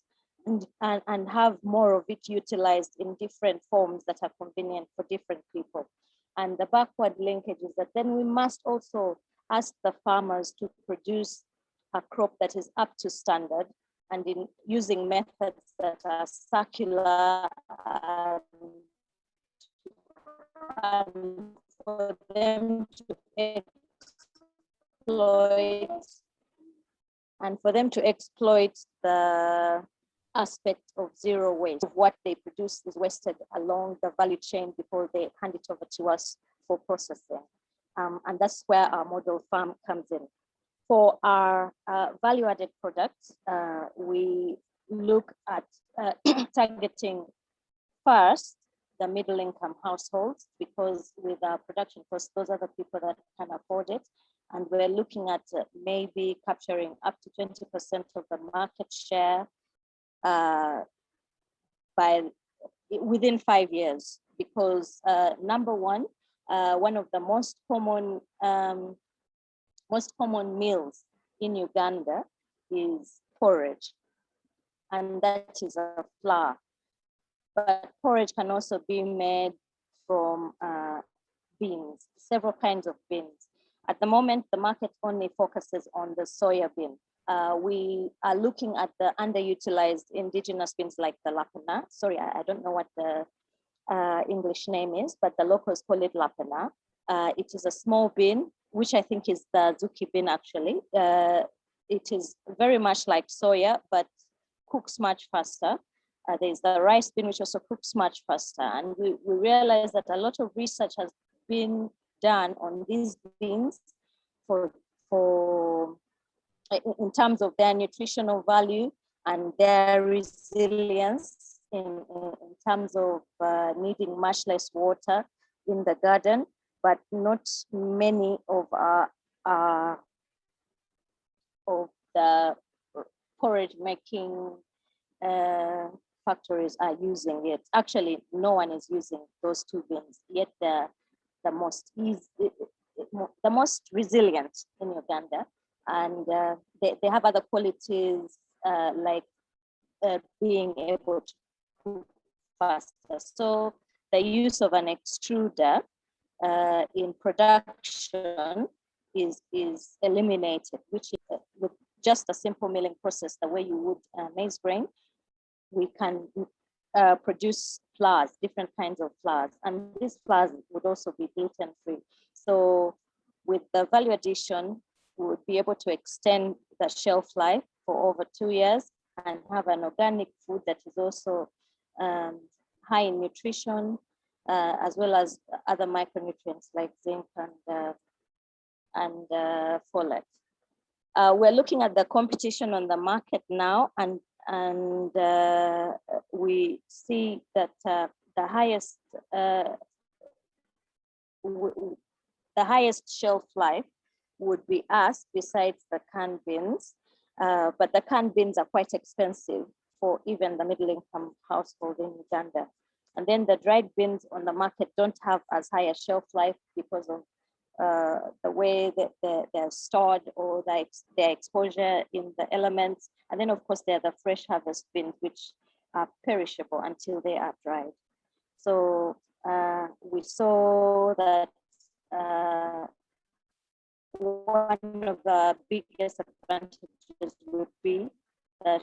and have more of it utilized in different forms that are convenient for different people. And the backward linkage is that then we must also ask the farmers to produce a crop that is up to standard, and in using methods that are circular, and for them to exploit the aspect of zero waste. What they produce is wasted along the value chain before they hand it over to us for processing. And that's where our model farm comes in. For our value-added products, we look at targeting first the middle-income households, because with our production costs, those are the people that can afford it. And we're looking at maybe capturing up to 20% of the market share within 5 years, because number one of the most common meals in Uganda is porridge, and that is a flour. But porridge can also be made from beans, several kinds of beans. At the moment, the market only focuses on the soya bean. We are looking at the underutilized indigenous beans like the lapana. Sorry, I don't know what the English name is, but the locals call it lapana. It is a small bean, which I think is the zuki bean actually. It is very much like soya, but cooks much faster. There's the rice bean, which also cooks much faster. And we realize that a lot of research has been done on these beans in terms of their nutritional value and their resilience in terms of needing much less water in the garden, but not many of the porridge making factories are using it. Actually, no one is using those two beans, yet they're the most resilient in Uganda. And they have other qualities like being able to cook faster. So the use of an extruder in production is eliminated, which is with just a simple milling process, the way you would maize grain, we can produce flours, different kinds of flours, and these flours would also be gluten-free. So with the value addition, we would be able to extend the shelf life for over 2 years and have an organic food that is also high in nutrition, as well as other micronutrients like zinc and folate. We're looking at the competition on the market now, and we see that the highest shelf life would be us, besides the canned beans. But the canned beans are quite expensive for even the middle-income household in Uganda. And then the dried beans on the market don't have as high a shelf life because of the way that they're stored, or their exposure in the elements. And then of course there are the fresh harvest beans, which are perishable until they are dried. So we saw that one of the biggest advantages would be the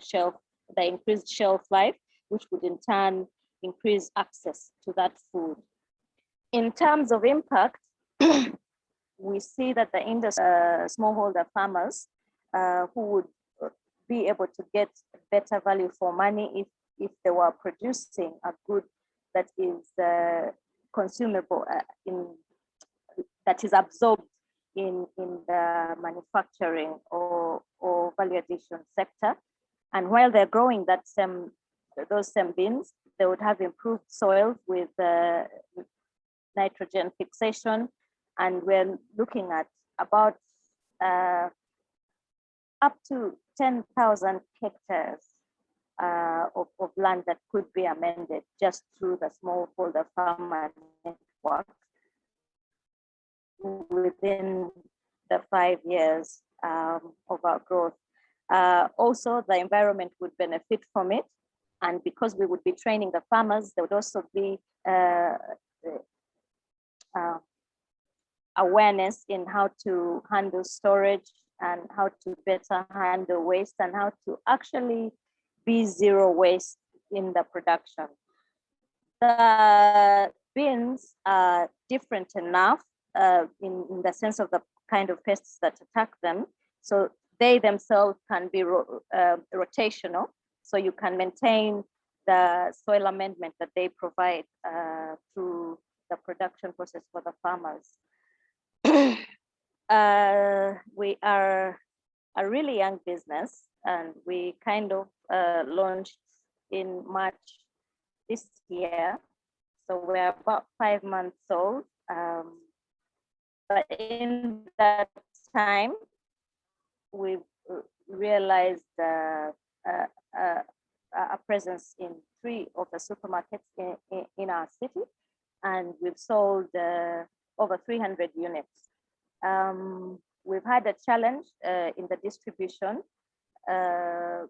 increased shelf life, which would in turn increase access to that food. In terms of impact, we see that the industry, smallholder farmers who would be able to get better value for money if they were producing a good that is consumable, that is absorbed in the manufacturing or value addition sector. And while they're growing those same beans, they would have improved soils with nitrogen fixation. And we're looking at about up to 10,000 hectares of land that could be amended just through the smallholder farmer network within the 5 years of our growth. Also, the environment would benefit from it. And because we would be training the farmers, there would also be awareness in how to handle storage and how to better handle waste and how to actually be zero waste in the production. The beans are different enough in the sense of the kind of pests that attack them. So they themselves can be rotational. So you can maintain the soil amendment that they provide through the production process for the farmers. We are a really young business, and we kind of launched in March this year. So we're about 5 months old. But in that time, we've realized a presence in 3 of the supermarkets in our city, and we've sold over 300 units. We've had a challenge in the distribution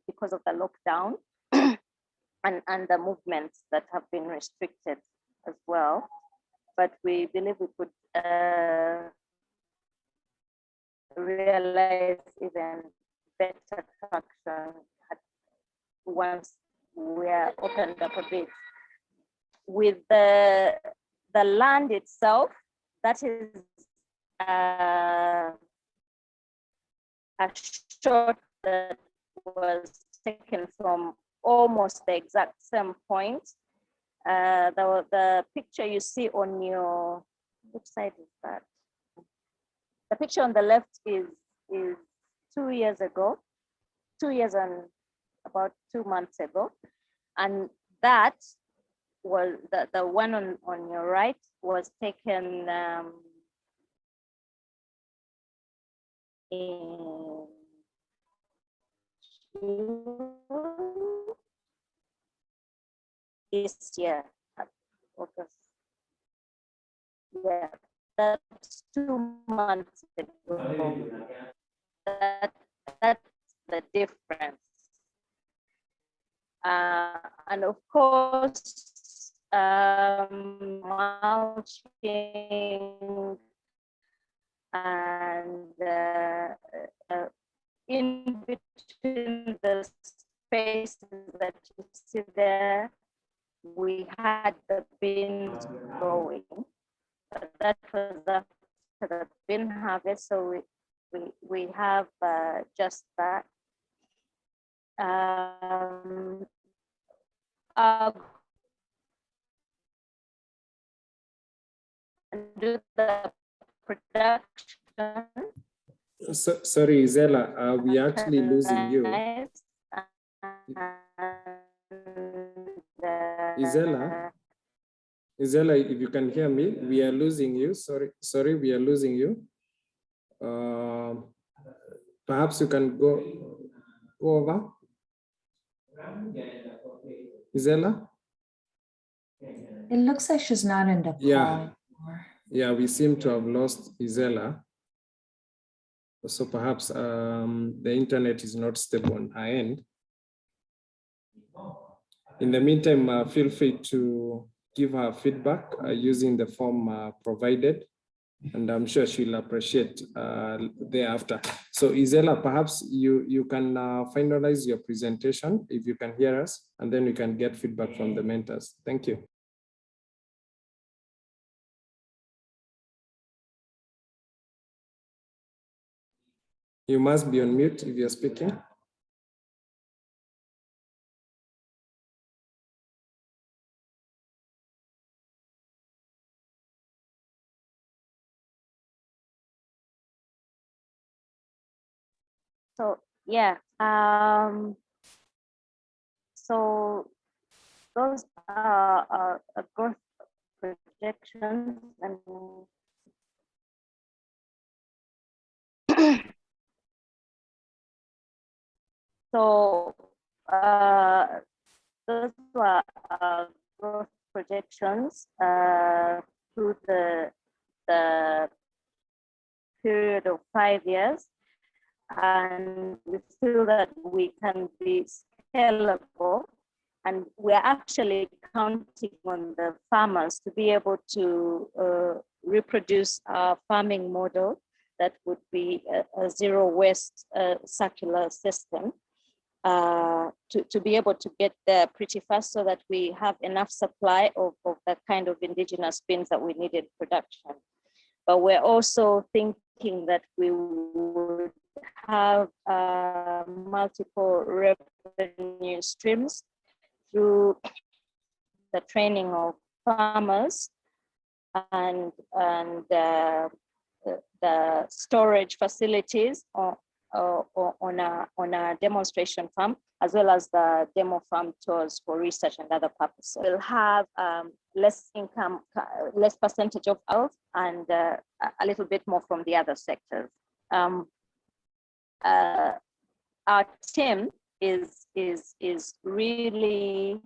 because of the lockdown and the movements that have been restricted as well. But we believe we could realize even better traction once we are opened up a bit. With the land itself, that is a shot that was taken from almost the exact same point. The picture you see on your, which side is that? The picture on the left is 2 years ago, 2 years and about 2 months ago. And that was the one on your right was taken in this year, August. Yeah, that's 2 months ago. That's the difference. And of course, mulching and in between the spaces that you see there, we had the beans growing. But that was after the bean harvest, so we have just that. Do the production. Sorry, Izela, we are actually losing you. Izela, if you can hear me, we are losing you. Sorry, we are losing you. Perhaps you can go over. Izela? It looks like she's not in the call anymore. Yeah, we seem to have lost Izela. So perhaps the internet is not stable on her end. In the meantime, feel free to give her feedback using the form provided, and I'm sure she'll appreciate thereafter. So Izela, perhaps you can finalize your presentation if you can hear us, and then we can get feedback from the mentors. Thank you. You must be on mute if you're speaking. So yeah, so those are growth projections, and so those were growth projections through the period of 5 years, and we feel that we can be scalable, and we're actually counting on the farmers to be able to reproduce our farming model that would be a zero waste circular system to be able to get there pretty fast, so that we have enough supply of the kind of indigenous beans that we need in production. But we're also thinking that we would have multiple revenue streams through the training of farmers and the storage facilities on a demonstration farm, as well as the demo farm tours for research and other purposes. We'll have less income, less percentage of out, and a little bit more from the other sectors. Our team is really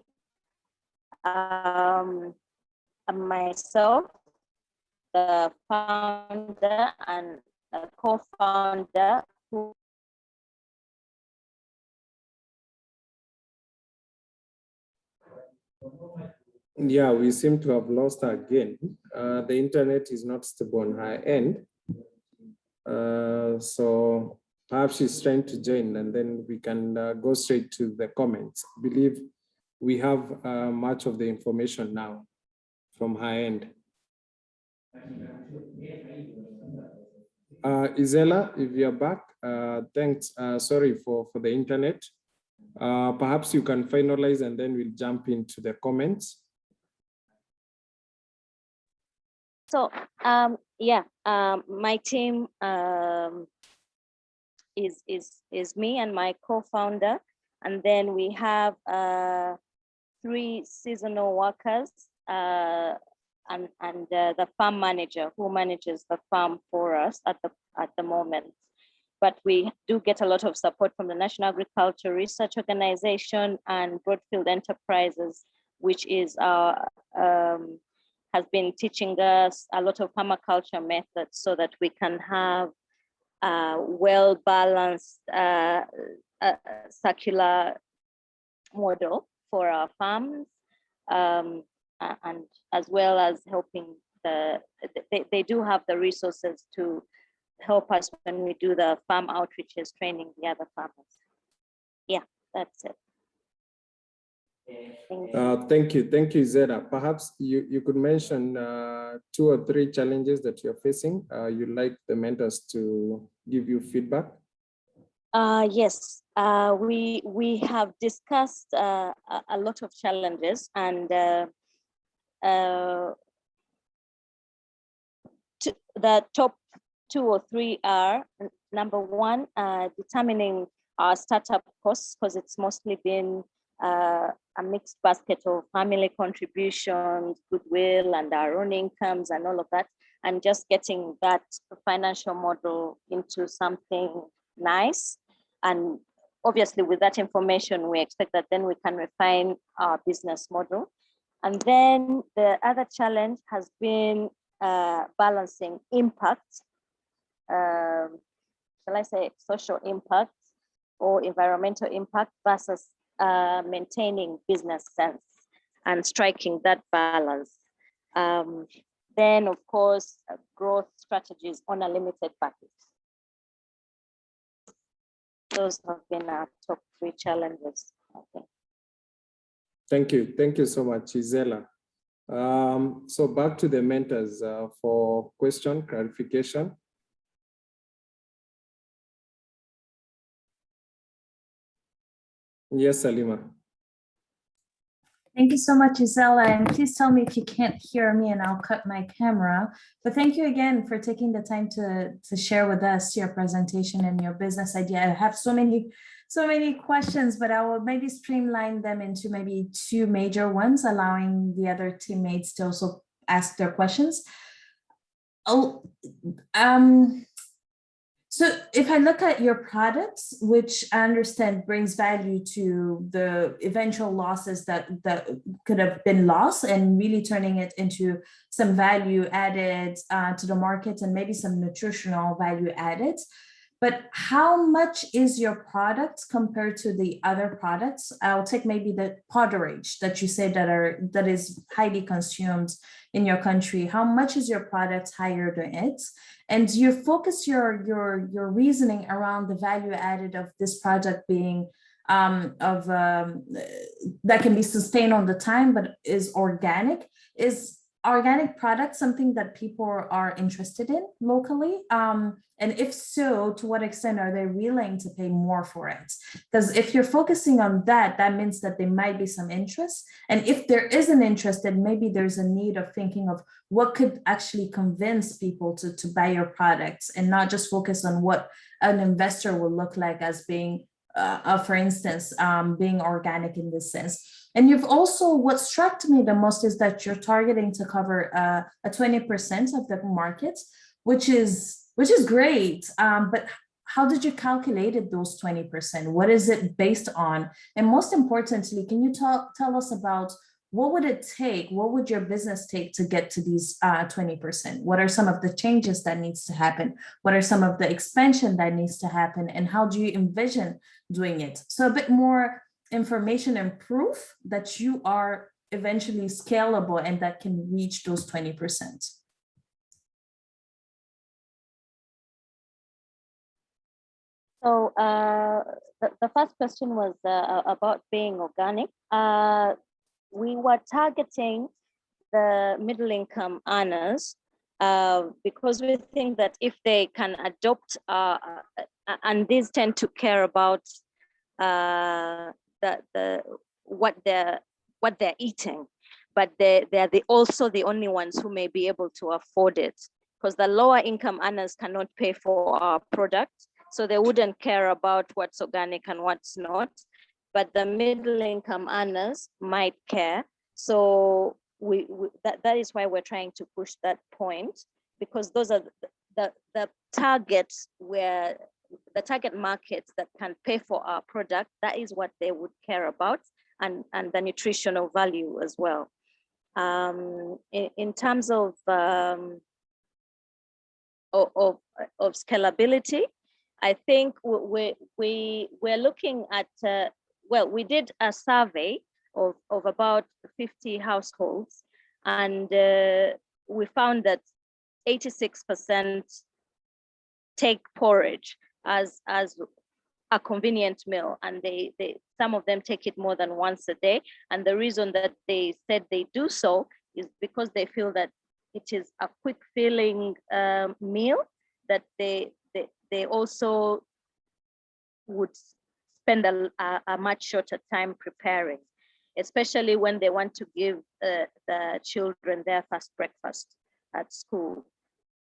myself, the founder and the co-founder, who Yeah, we seem to have lost her again. The internet is not stable on her end. So perhaps she's trying to join, and then we can go straight to the comments. I believe we have much of the information now from her end. Izela, if you're back, thanks. Sorry for the internet. Perhaps you can finalize, and then we'll jump into the comments. So yeah, my team is me and my co-founder, and then we have 3 seasonal workers and the farm manager who manages the farm for us at the moment. But we do get a lot of support from the National Agriculture Research Organization and Broadfield Enterprises, which is has been teaching us a lot of permaculture methods so that we can have a well-balanced circular model for our farms. and as well as helping they do have the resources to help us when we do the farm outreaches, training the other farmers. Yeah, that's it. Thank you, Izela. Perhaps you could mention 2 or 3 challenges that you're facing. You'd like the mentors to give you feedback. Yes, we have discussed a lot of challenges, and the top 2 or 3 are: number 1, determining our startup costs, because it's mostly been a mixed basket of family contributions, goodwill, and our own incomes and all of that, and just getting that financial model into something nice. And obviously with that information, we expect that then we can refine our business model. And then the other challenge has been balancing impact, shall I say social impact or environmental impact versus maintaining business sense and striking that balance. Then of course, growth strategies on a limited budget. Those have been our top 3 challenges, I think. Thank you so much, Izela. So back to the mentors for question clarification. Yes, Salima. Thank you so much, Izela, and please tell me if you can't hear me and I'll cut my camera. But thank you again for taking the time to share with us your presentation and your business idea. I have so many questions, but I will maybe streamline them into maybe 2 major ones, allowing the other teammates to also ask their questions. So if I look at your products, which I understand brings value to the eventual losses that could have been lost, and really turning it into some value added to the market and maybe some nutritional value added. But how much is your product compared to the other products? I'll take maybe the potterage that you say that is highly consumed in your country. How much is your product higher than it? And you focus your reasoning around the value added of this product being that can be sustained on the time, but is organic. Is organic product something that people are interested in locally? And if so, to what extent are they willing to pay more for it? Because if you're focusing on that, that means that there might be some interest. And if there is an interest, then maybe there's a need of thinking of what could actually convince people to buy your products, and not just focus on what an investor will look like as being, for instance, being organic in this sense. And you've also, what struck me the most is that you're targeting to cover a 20% of the market, which is great. But how did you calculate those 20%? What is it based on? And most importantly, can you tell us about what would it take? What would your business take to get to these 20%? What are some of the changes that needs to happen? What are some of the expansion that needs to happen? And how do you envision doing it? So a bit more information and proof that you are eventually scalable and that can reach those 20%. So the first question was about being organic. We were targeting the middle income earners because we think that if they can adopt, and these tend to care about what they're eating, but they're also the only ones who may be able to afford it, because the lower income earners cannot pay for our product. So they wouldn't care about what's organic and what's not, but the middle income earners might care. So that is why we're trying to push that point, because those are the targets where the target markets that can pay for our product. That is what they would care about, and the nutritional value as well. In terms of scalability, I think we're looking at, well, we did a survey of about 50 households, And we found that 86% take porridge as a convenient meal, and some of them take it more than once a day. And the reason that they said they do so is because they feel that it is a quick filling meal that they also would spend a much shorter time preparing, especially when they want to give the children their first breakfast at school.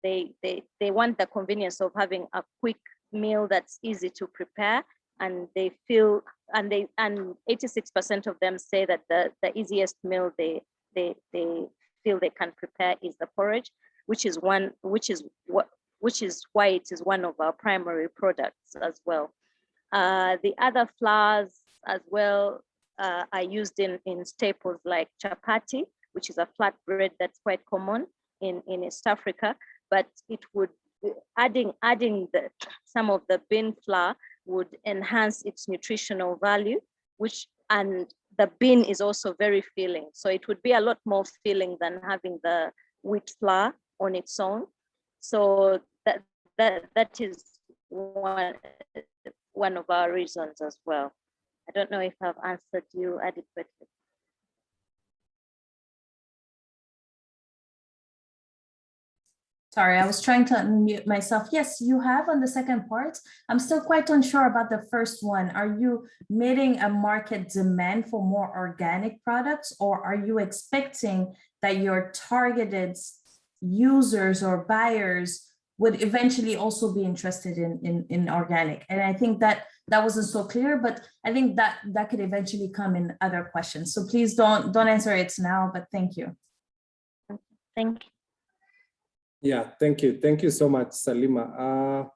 They want the convenience of having a quick meal that's easy to prepare, and they feel, and 86% of them say that the easiest meal they feel they can prepare is the porridge, which is why it is one of our primary products as well. The other flours as well are used in staples like chapati, which is a flat bread that's quite common in East Africa, but it would adding some of the bean flour would enhance its nutritional value, and the bean is also very filling. So it would be a lot more filling than having the wheat flour on its own. So that is one of our reasons as well. I don't know if I've answered you adequately. Sorry, I was trying to unmute myself. Yes, you have on the second part. I'm still quite unsure about the first one. Are you meeting a market demand for more organic products, or are you expecting that your targeted users or buyers would eventually also be interested in organic? And I think that wasn't so clear, but I think that could eventually come in other questions. So please don't answer it now, but thank you. Thank you. Yeah, thank you. Thank you so much, Salima.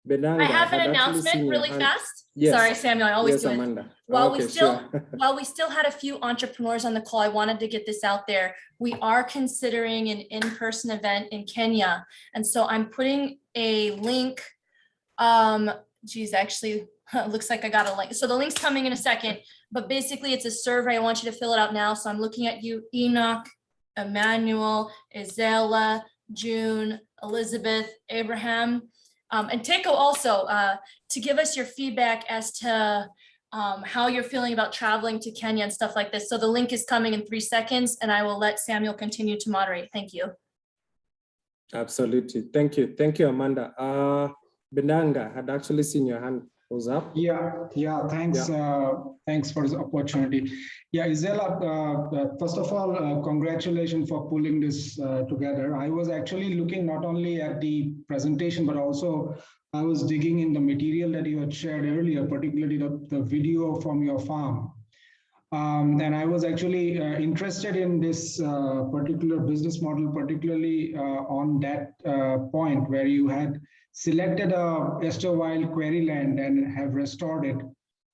Benanga, I have an announcement really fast. Yes. Sorry, Samuel, I always do Amanda. it. While Sure. while we still had a few entrepreneurs on the call, I wanted to get this out there. We are considering an in-person event in Kenya. And so I'm putting a link. Geez, actually, it looks like I got a link. So the link's coming in a second, but basically it's a survey. I want you to fill it out now. So I'm looking at you, Enoch, Emmanuel, Izela, June, Elizabeth, Abraham, and Teiko also, to give us your feedback as to how you're feeling about traveling to Kenya and stuff like this. So the link is coming in 3 seconds, and I will let Samuel continue to moderate. Thank you. Absolutely. Thank you. Thank you, Amanda. Benanga had actually seen your hand was up. Yeah, thanks. Thanks for the opportunity. Yeah, Izela, first of all, congratulations for pulling this together. I was actually looking not only at the presentation, but also I was digging in the material that you had shared earlier, particularly the video from your farm. And I was actually interested in this particular business model, particularly on that point where you had selected a erstwhile quarry land and have restored it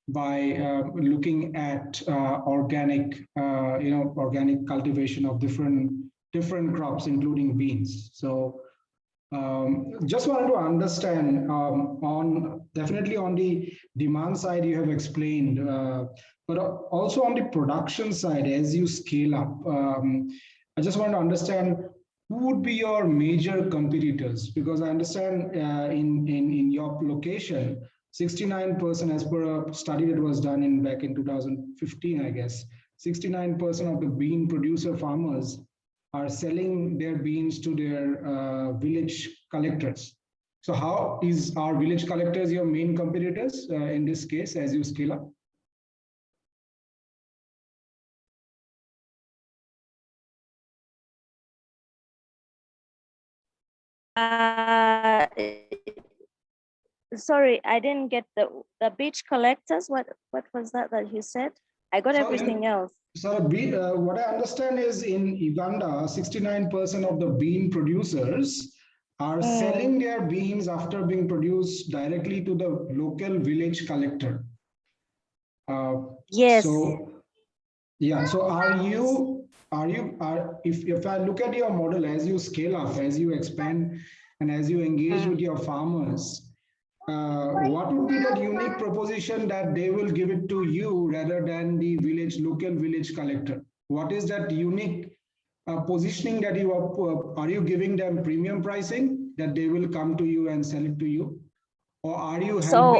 by looking at organic, organic cultivation of different crops, including beans. So just wanted to understand definitely on the demand side, you have explained, but also on the production side, as you scale up, I just want to understand who would be your major competitors, because I understand in your location, 69%, as per a study that was done back in 2015, I guess, 69% of the bean producer farmers are selling their beans to their village collectors. So how is our village collectors your main competitors in this case as you scale up? Sorry, I didn't get the beach collectors. What was that you said? I got everything else. So what I understand is in Uganda, 69% of the bean producers are selling their beans after being produced directly to the local village collector. Yes. So yeah. So if I look at your model as you scale up, as you expand, and as you engage with your farmers, what would be that unique proposition that they will give it to you rather than the local village collector? What is that unique positioning that are you giving them premium pricing that they will come to you and sell it to you? Or are you So-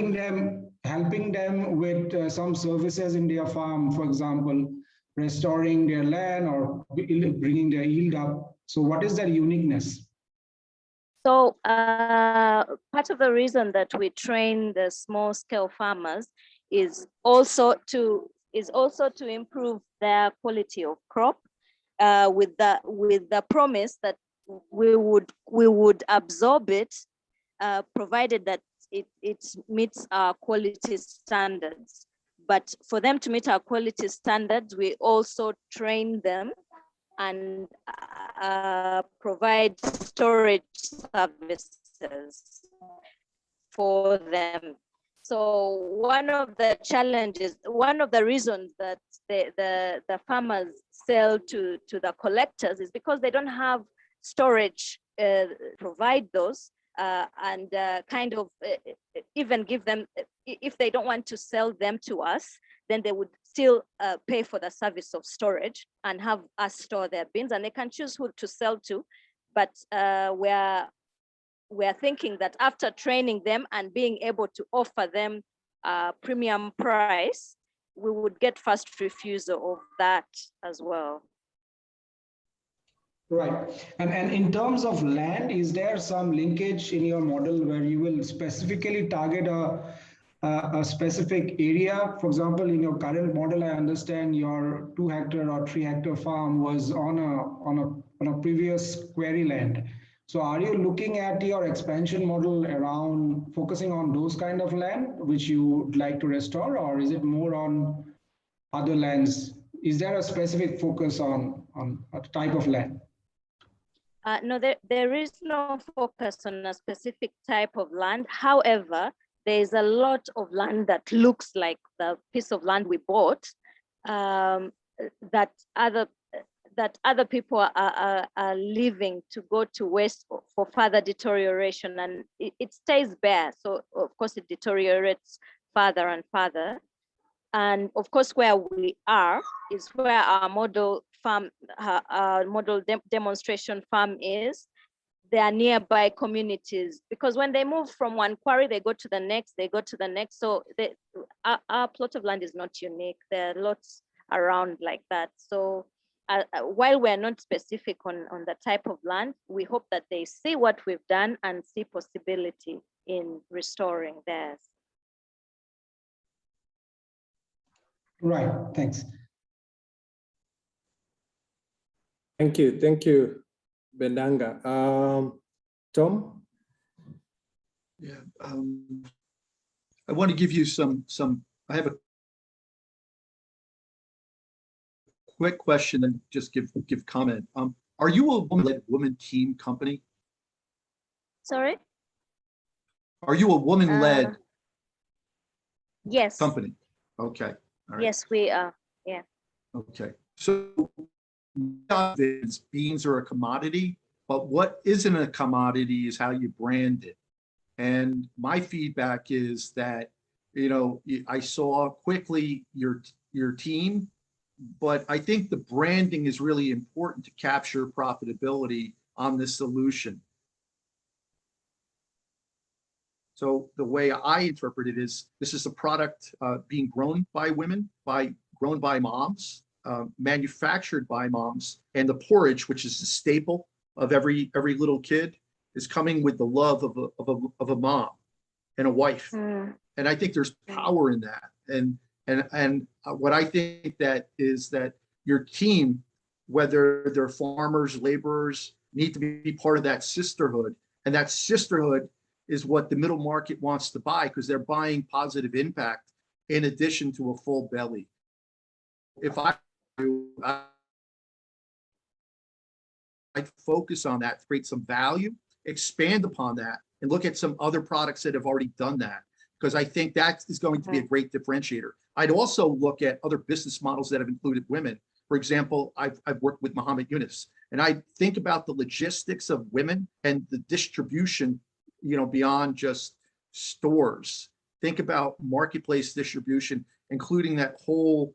helping them with some services in their farm, for example, restoring their land or bringing their yield up? So what is their uniqueness? So part of the reason that we train the small scale farmers is also to improve their quality of crop, with the promise that we would absorb it, provided that it meets our quality standards. But for them to meet our quality standards, we also train them and provide storage services for them. So one of the challenges, one of the reasons that the farmers sell to the collectors is because they don't have storage, provide those, and kind of even give them, if they don't want to sell them to us, then they would still pay for the service of storage and have us store their beans, and they can choose who to sell to. But we're thinking that after training them and being able to offer them a premium price, we would get first refusal of that as well. Right. And in terms of land, is there some linkage in your model where you will specifically target a specific area? For example, in your current model, I understand your 2 hectare or 3 hectare farm was on a previous quarry land. So are you looking at your expansion model around focusing on those kind of land which you would like to restore, or is it more on other lands? Is there a specific focus on a type of land? No, there is no focus on a specific type of land. However, there is a lot of land that looks like the piece of land we bought, that other people are leaving to go to waste for further deterioration, and it stays bare. So of course it deteriorates further and further. And of course, where we are is where our model farm, our model demonstration farm is. They are nearby communities, because when they move from one quarry, they go to the next, they go to the next. So our plot of land is not unique. There are lots around like that. So while we're not specific on the type of land, we hope that they see what we've done and see possibility in restoring theirs. Right, thanks. Thank you, Bendanga. Tom? Yeah, I want to give you some, I have a quick question and just give comment. Are you a woman-led woman team company? Sorry? Are you a woman-led Yes. company? Okay. All right. Yes, we are. Yeah. Okay. So beans are a commodity, but what isn't a commodity is how you brand it. And my feedback is that, you know, I saw quickly your team, but I think the branding is really important to capture profitability on this solution. So the way I interpret it is, this is a product being grown by women, grown by moms, manufactured by moms, and the porridge, which is the staple of every little kid, is coming with the love of a mom and a wife. Mm. And I think there's power in that. And what I think that is that your team, whether they're farmers, laborers, need to be part of that sisterhood. And that sisterhood is what the middle market wants to buy, because they're buying positive impact in addition to a full belly. If I'd focus on that, create some value, expand upon that, and look at some other products that have already done that, because I think that is going to be a great differentiator. I'd also look at other business models that have included women. For example, I've worked with Muhammad Yunus, and I think about the logistics of women and the distribution, you know, beyond just stores. Think about marketplace distribution, including that whole,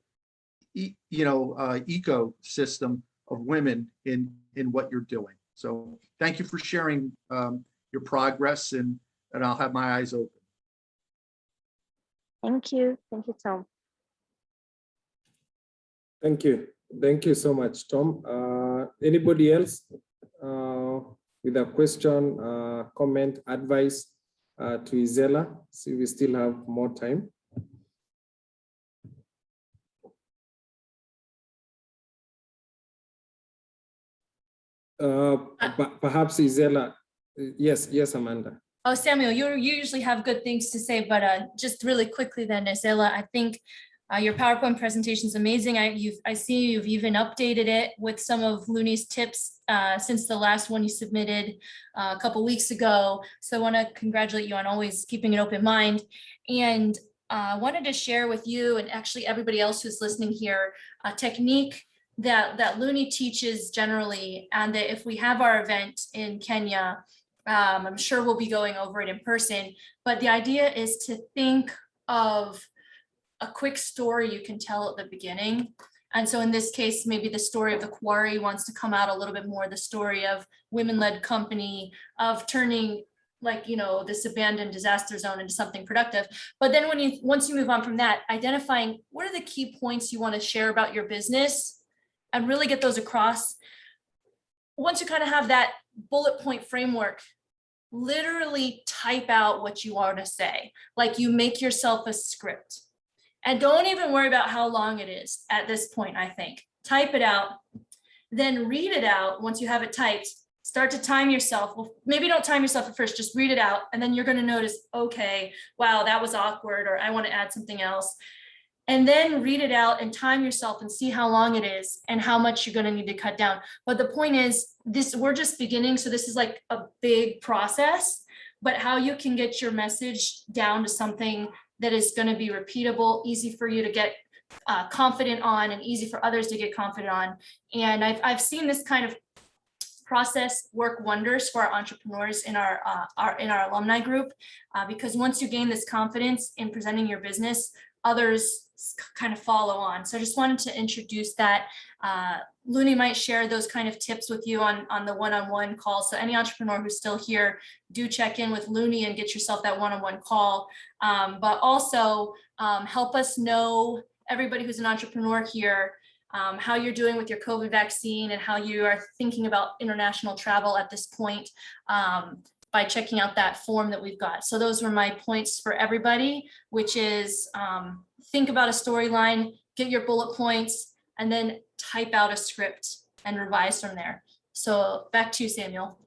ecosystem women in what you're doing. So thank you for sharing your progress, and I'll have my eyes open. Thank you. Thank you, Tom. Thank you. Thank you so much, Tom. Anybody else with a question, comment, advice to Izela? See, we still have more time. Perhaps Izela. Yes, Amanda. Oh, Samuel, you usually have good things to say, but just really quickly then, Izela, I think your PowerPoint presentation is amazing. I see you've even updated it with some of Looney's tips since the last one you submitted a couple weeks ago. So I want to congratulate you on always keeping an open mind. And I wanted to share with you and actually everybody else who's listening here a technique that Looney teaches generally, and that if we have our event in Kenya, I'm sure we'll be going over it in person, but the idea is to think of a quick story you can tell at the beginning. And so in this case, maybe the story of the quarry wants to come out a little bit more, the story of women-led company, of turning this abandoned disaster zone into something productive. But then once you move on from that, identifying what are the key points you want to share about your business and really get those across. Once you kind of have that bullet point framework, literally type out what you want to say. Like you make yourself a script. And don't even worry about how long it is at this point, I think. Type it out, then read it out. Once you have it typed, start to time yourself. Well, maybe don't time yourself at first, just read it out. And then you're going to notice, okay, wow, that was awkward, or I want to add something else. And then read it out and time yourself and see how long it is and how much you're going to need to cut down. But the point is, we're just beginning. So this is like a big process, but how you can get your message down to something that is going to be repeatable, easy for you to get confident on, and easy for others to get confident on. And I've seen this kind of process work wonders for our entrepreneurs in our alumni group, because once you gain this confidence in presenting your business, others kind of follow on. So I just wanted to introduce that. Looney might share those kind of tips with you on the one-on-one call. So any entrepreneur who's still here, do check in with Looney and get yourself that one-on-one call. But also help us know, everybody who's an entrepreneur here, how you're doing with your COVID vaccine and how you are thinking about international travel at this point, by checking out that form that we've got. So those were my points for everybody, which is think about a storyline, get your bullet points, and then type out a script and revise from there. So back to you, Samuel.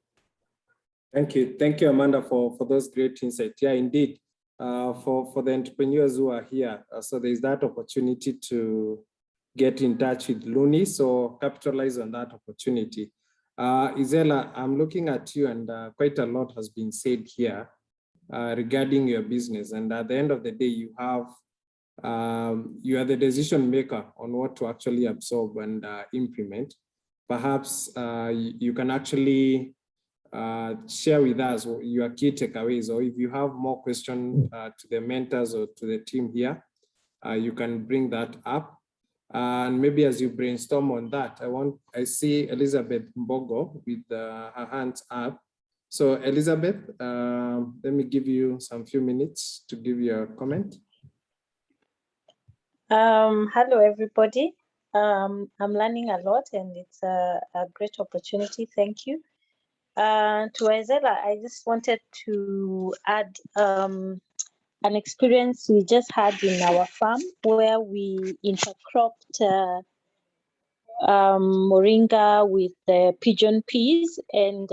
Thank you, Amanda, for those great insights. Yeah, indeed, for the entrepreneurs who are here, so there's that opportunity to get in touch with Looney, so capitalize on that opportunity. Izela, I'm looking at you, and quite a lot has been said here regarding your business. And at the end of the day, you are the decision maker on what to actually absorb and implement. Perhaps you can actually share with us your key takeaways, or if you have more questions to the mentors or to the team here, you can bring that up. And maybe as you brainstorm on that, I see Elizabeth Mbogo with her hands up. So Elizabeth, let me give you some few minutes to give your comment. Hello, everybody. I'm learning a lot, and it's a great opportunity. Thank you. To Izela, I just wanted to add an experience we just had in our farm where we intercropped moringa with pigeon peas, and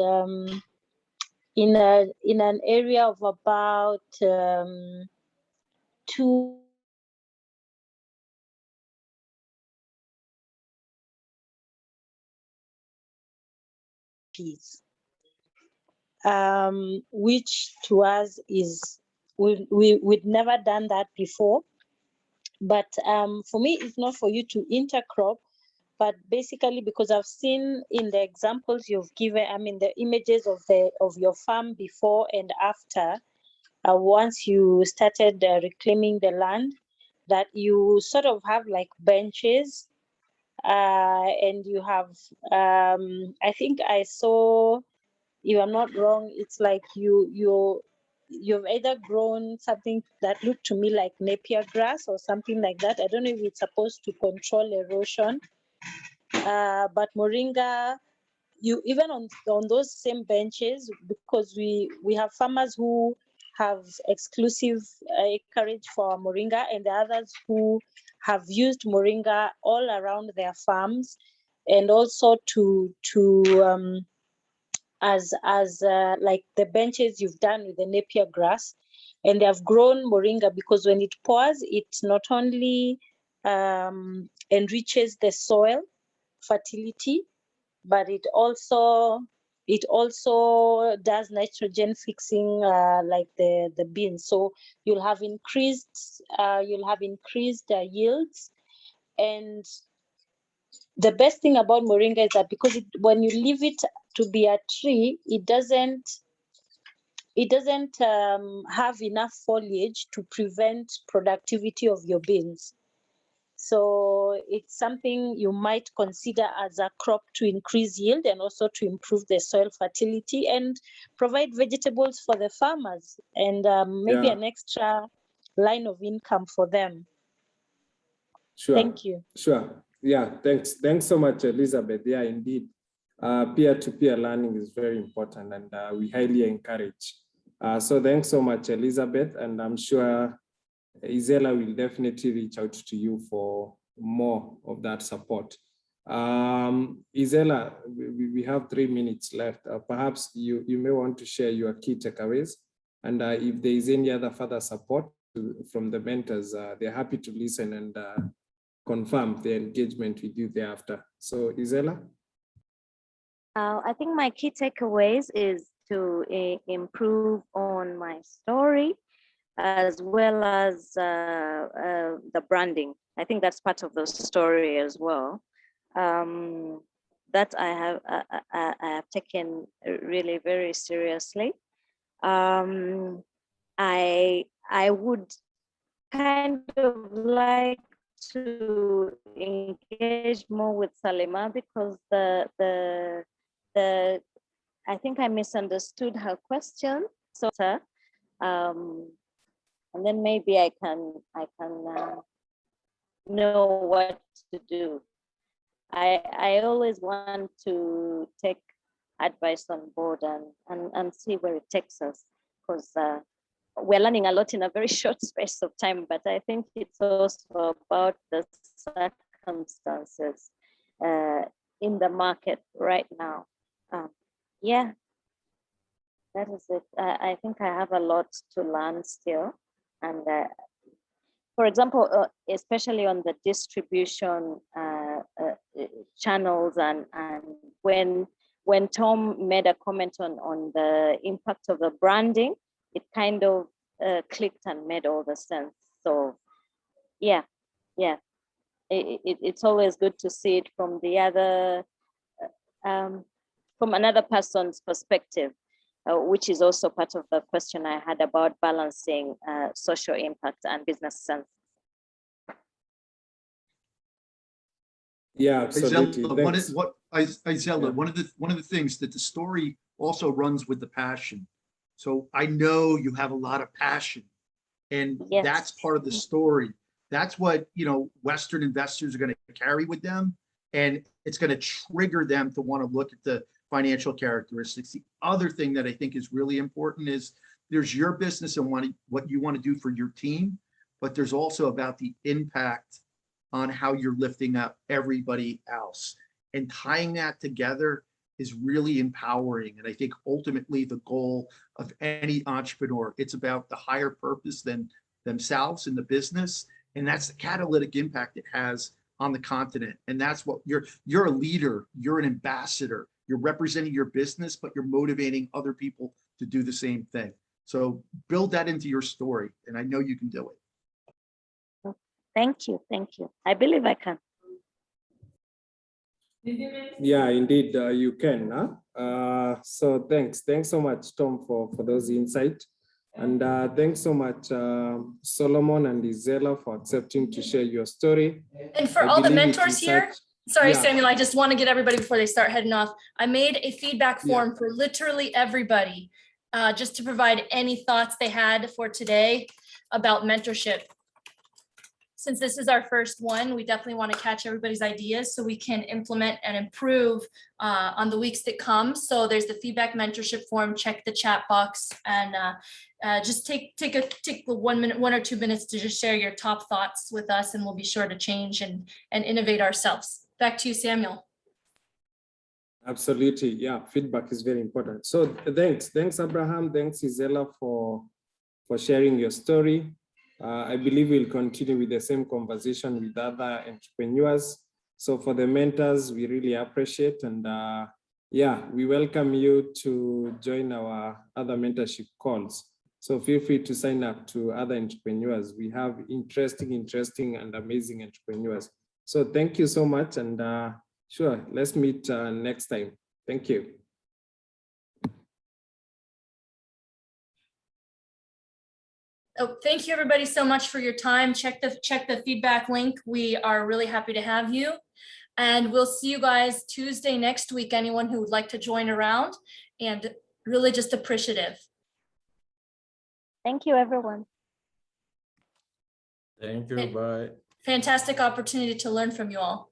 in an area of about 2 peas, which to us is we'd never done that before. But for me, it's not for you to intercrop, but basically because I've seen in the examples you've given, I mean the images of your farm before and after, once you started reclaiming the land, that you sort of have like benches and you have, I think I saw, if I'm not wrong, it's like you've either grown something that looked to me like napier grass or something like that. I don't know if it's supposed to control erosion, but moringa, you even on those same benches, because we have farmers who have exclusive acreage for moringa, and the others who have used moringa all around their farms, and also as like the benches you've done with the napier grass, and they have grown moringa, because when it pours, it not only enriches the soil fertility, but it also does nitrogen fixing, like the beans. So you'll have increased yields. And the best thing about moringa is that because when you leave it to be a tree, it doesn't have enough foliage to prevent productivity of your beans. So it's something you might consider as a crop to increase yield and also to improve the soil fertility and provide vegetables for the farmers, and maybe an extra line of income for them. Sure. Thank you. Sure. Yeah, thanks. Thanks so much, Elizabeth. Yeah, indeed. Peer-to-peer learning is very important, and we highly encourage. So thanks so much, Elizabeth, and I'm sure Izela will definitely reach out to you for more of that support. Izela, we have 3 minutes left. Perhaps you may want to share your key takeaways, and if there is any other further support from the mentors, they're happy to listen and confirm their engagement with you thereafter. So Izela? I think my key takeaways is to improve on my story, as well as the branding. I think that's part of the story as well. That I have taken really very seriously. I would kind of like to engage more with Salima, because I think I misunderstood her question. So, and then maybe I can know what to do. I always want to take advice on board and see where it takes us, because we're learning a lot in a very short space of time, but I think it's also about the circumstances in the market right now. Yeah, that is it. I think I have a lot to learn still. And for example, especially on the distribution channels, and when Tom made a comment on the impact of the branding, it kind of clicked and made all the sense. So yeah, it's always good to see it from the other, from another person's perspective, which is also part of the question I had about balancing social impact and business sense. Yeah, absolutely. Izela, one of the things that the story also runs with the passion. So I know you have a lot of passion, and that's part of the story. That's what, Western investors are going to carry with them, and it's going to trigger them to want to look at the financial characteristics. The other thing that I think is really important is there's your business and what you want to do for your team, but there's also about the impact on how you're lifting up everybody else, and tying that together is really empowering. And I think ultimately the goal of any entrepreneur, it's about the higher purpose than themselves in the business. And that's the catalytic impact it has on the continent. And that's what you're a leader, you're an ambassador, you're representing your business, but you're motivating other people to do the same thing. So build that into your story, and I know you can do it. Thank you. I believe I can. Yeah, indeed, you can. So thanks so much, Tom, for those insights. And thanks so much, Solomon and Izela, for accepting to share your story. And for all the mentors here, Sorry, Yeah. Samuel, I just want to get everybody before they start heading off. I made a feedback Yeah. form for literally everybody, just to provide any thoughts they had for today about mentorship. Since this is our first one, we definitely want to catch everybody's ideas so we can implement and improve on the weeks that come. So there's the feedback mentorship form, check the chat box, and just take the 1 minute, 1 or 2 minutes to just share your top thoughts with us, and we'll be sure to change and innovate ourselves. Back to you, Samuel. Absolutely. Yeah, feedback is very important. So thanks, Abraham. Thanks, Izela, for sharing your story. I believe we'll continue with the same conversation with other entrepreneurs. So for the mentors, we really appreciate, and yeah, we welcome you to join our other mentorship calls. So feel free to sign up to other entrepreneurs. We have interesting and amazing entrepreneurs. So thank you so much, and sure, let's meet next time. Thank you. Oh, thank you everybody so much for your time. Check the feedback link. We are really happy to have you. And we'll see you guys Tuesday next week, anyone who would like to join around, and really just appreciative. Thank you, everyone. Thank you. Bye. Fantastic opportunity to learn from you all.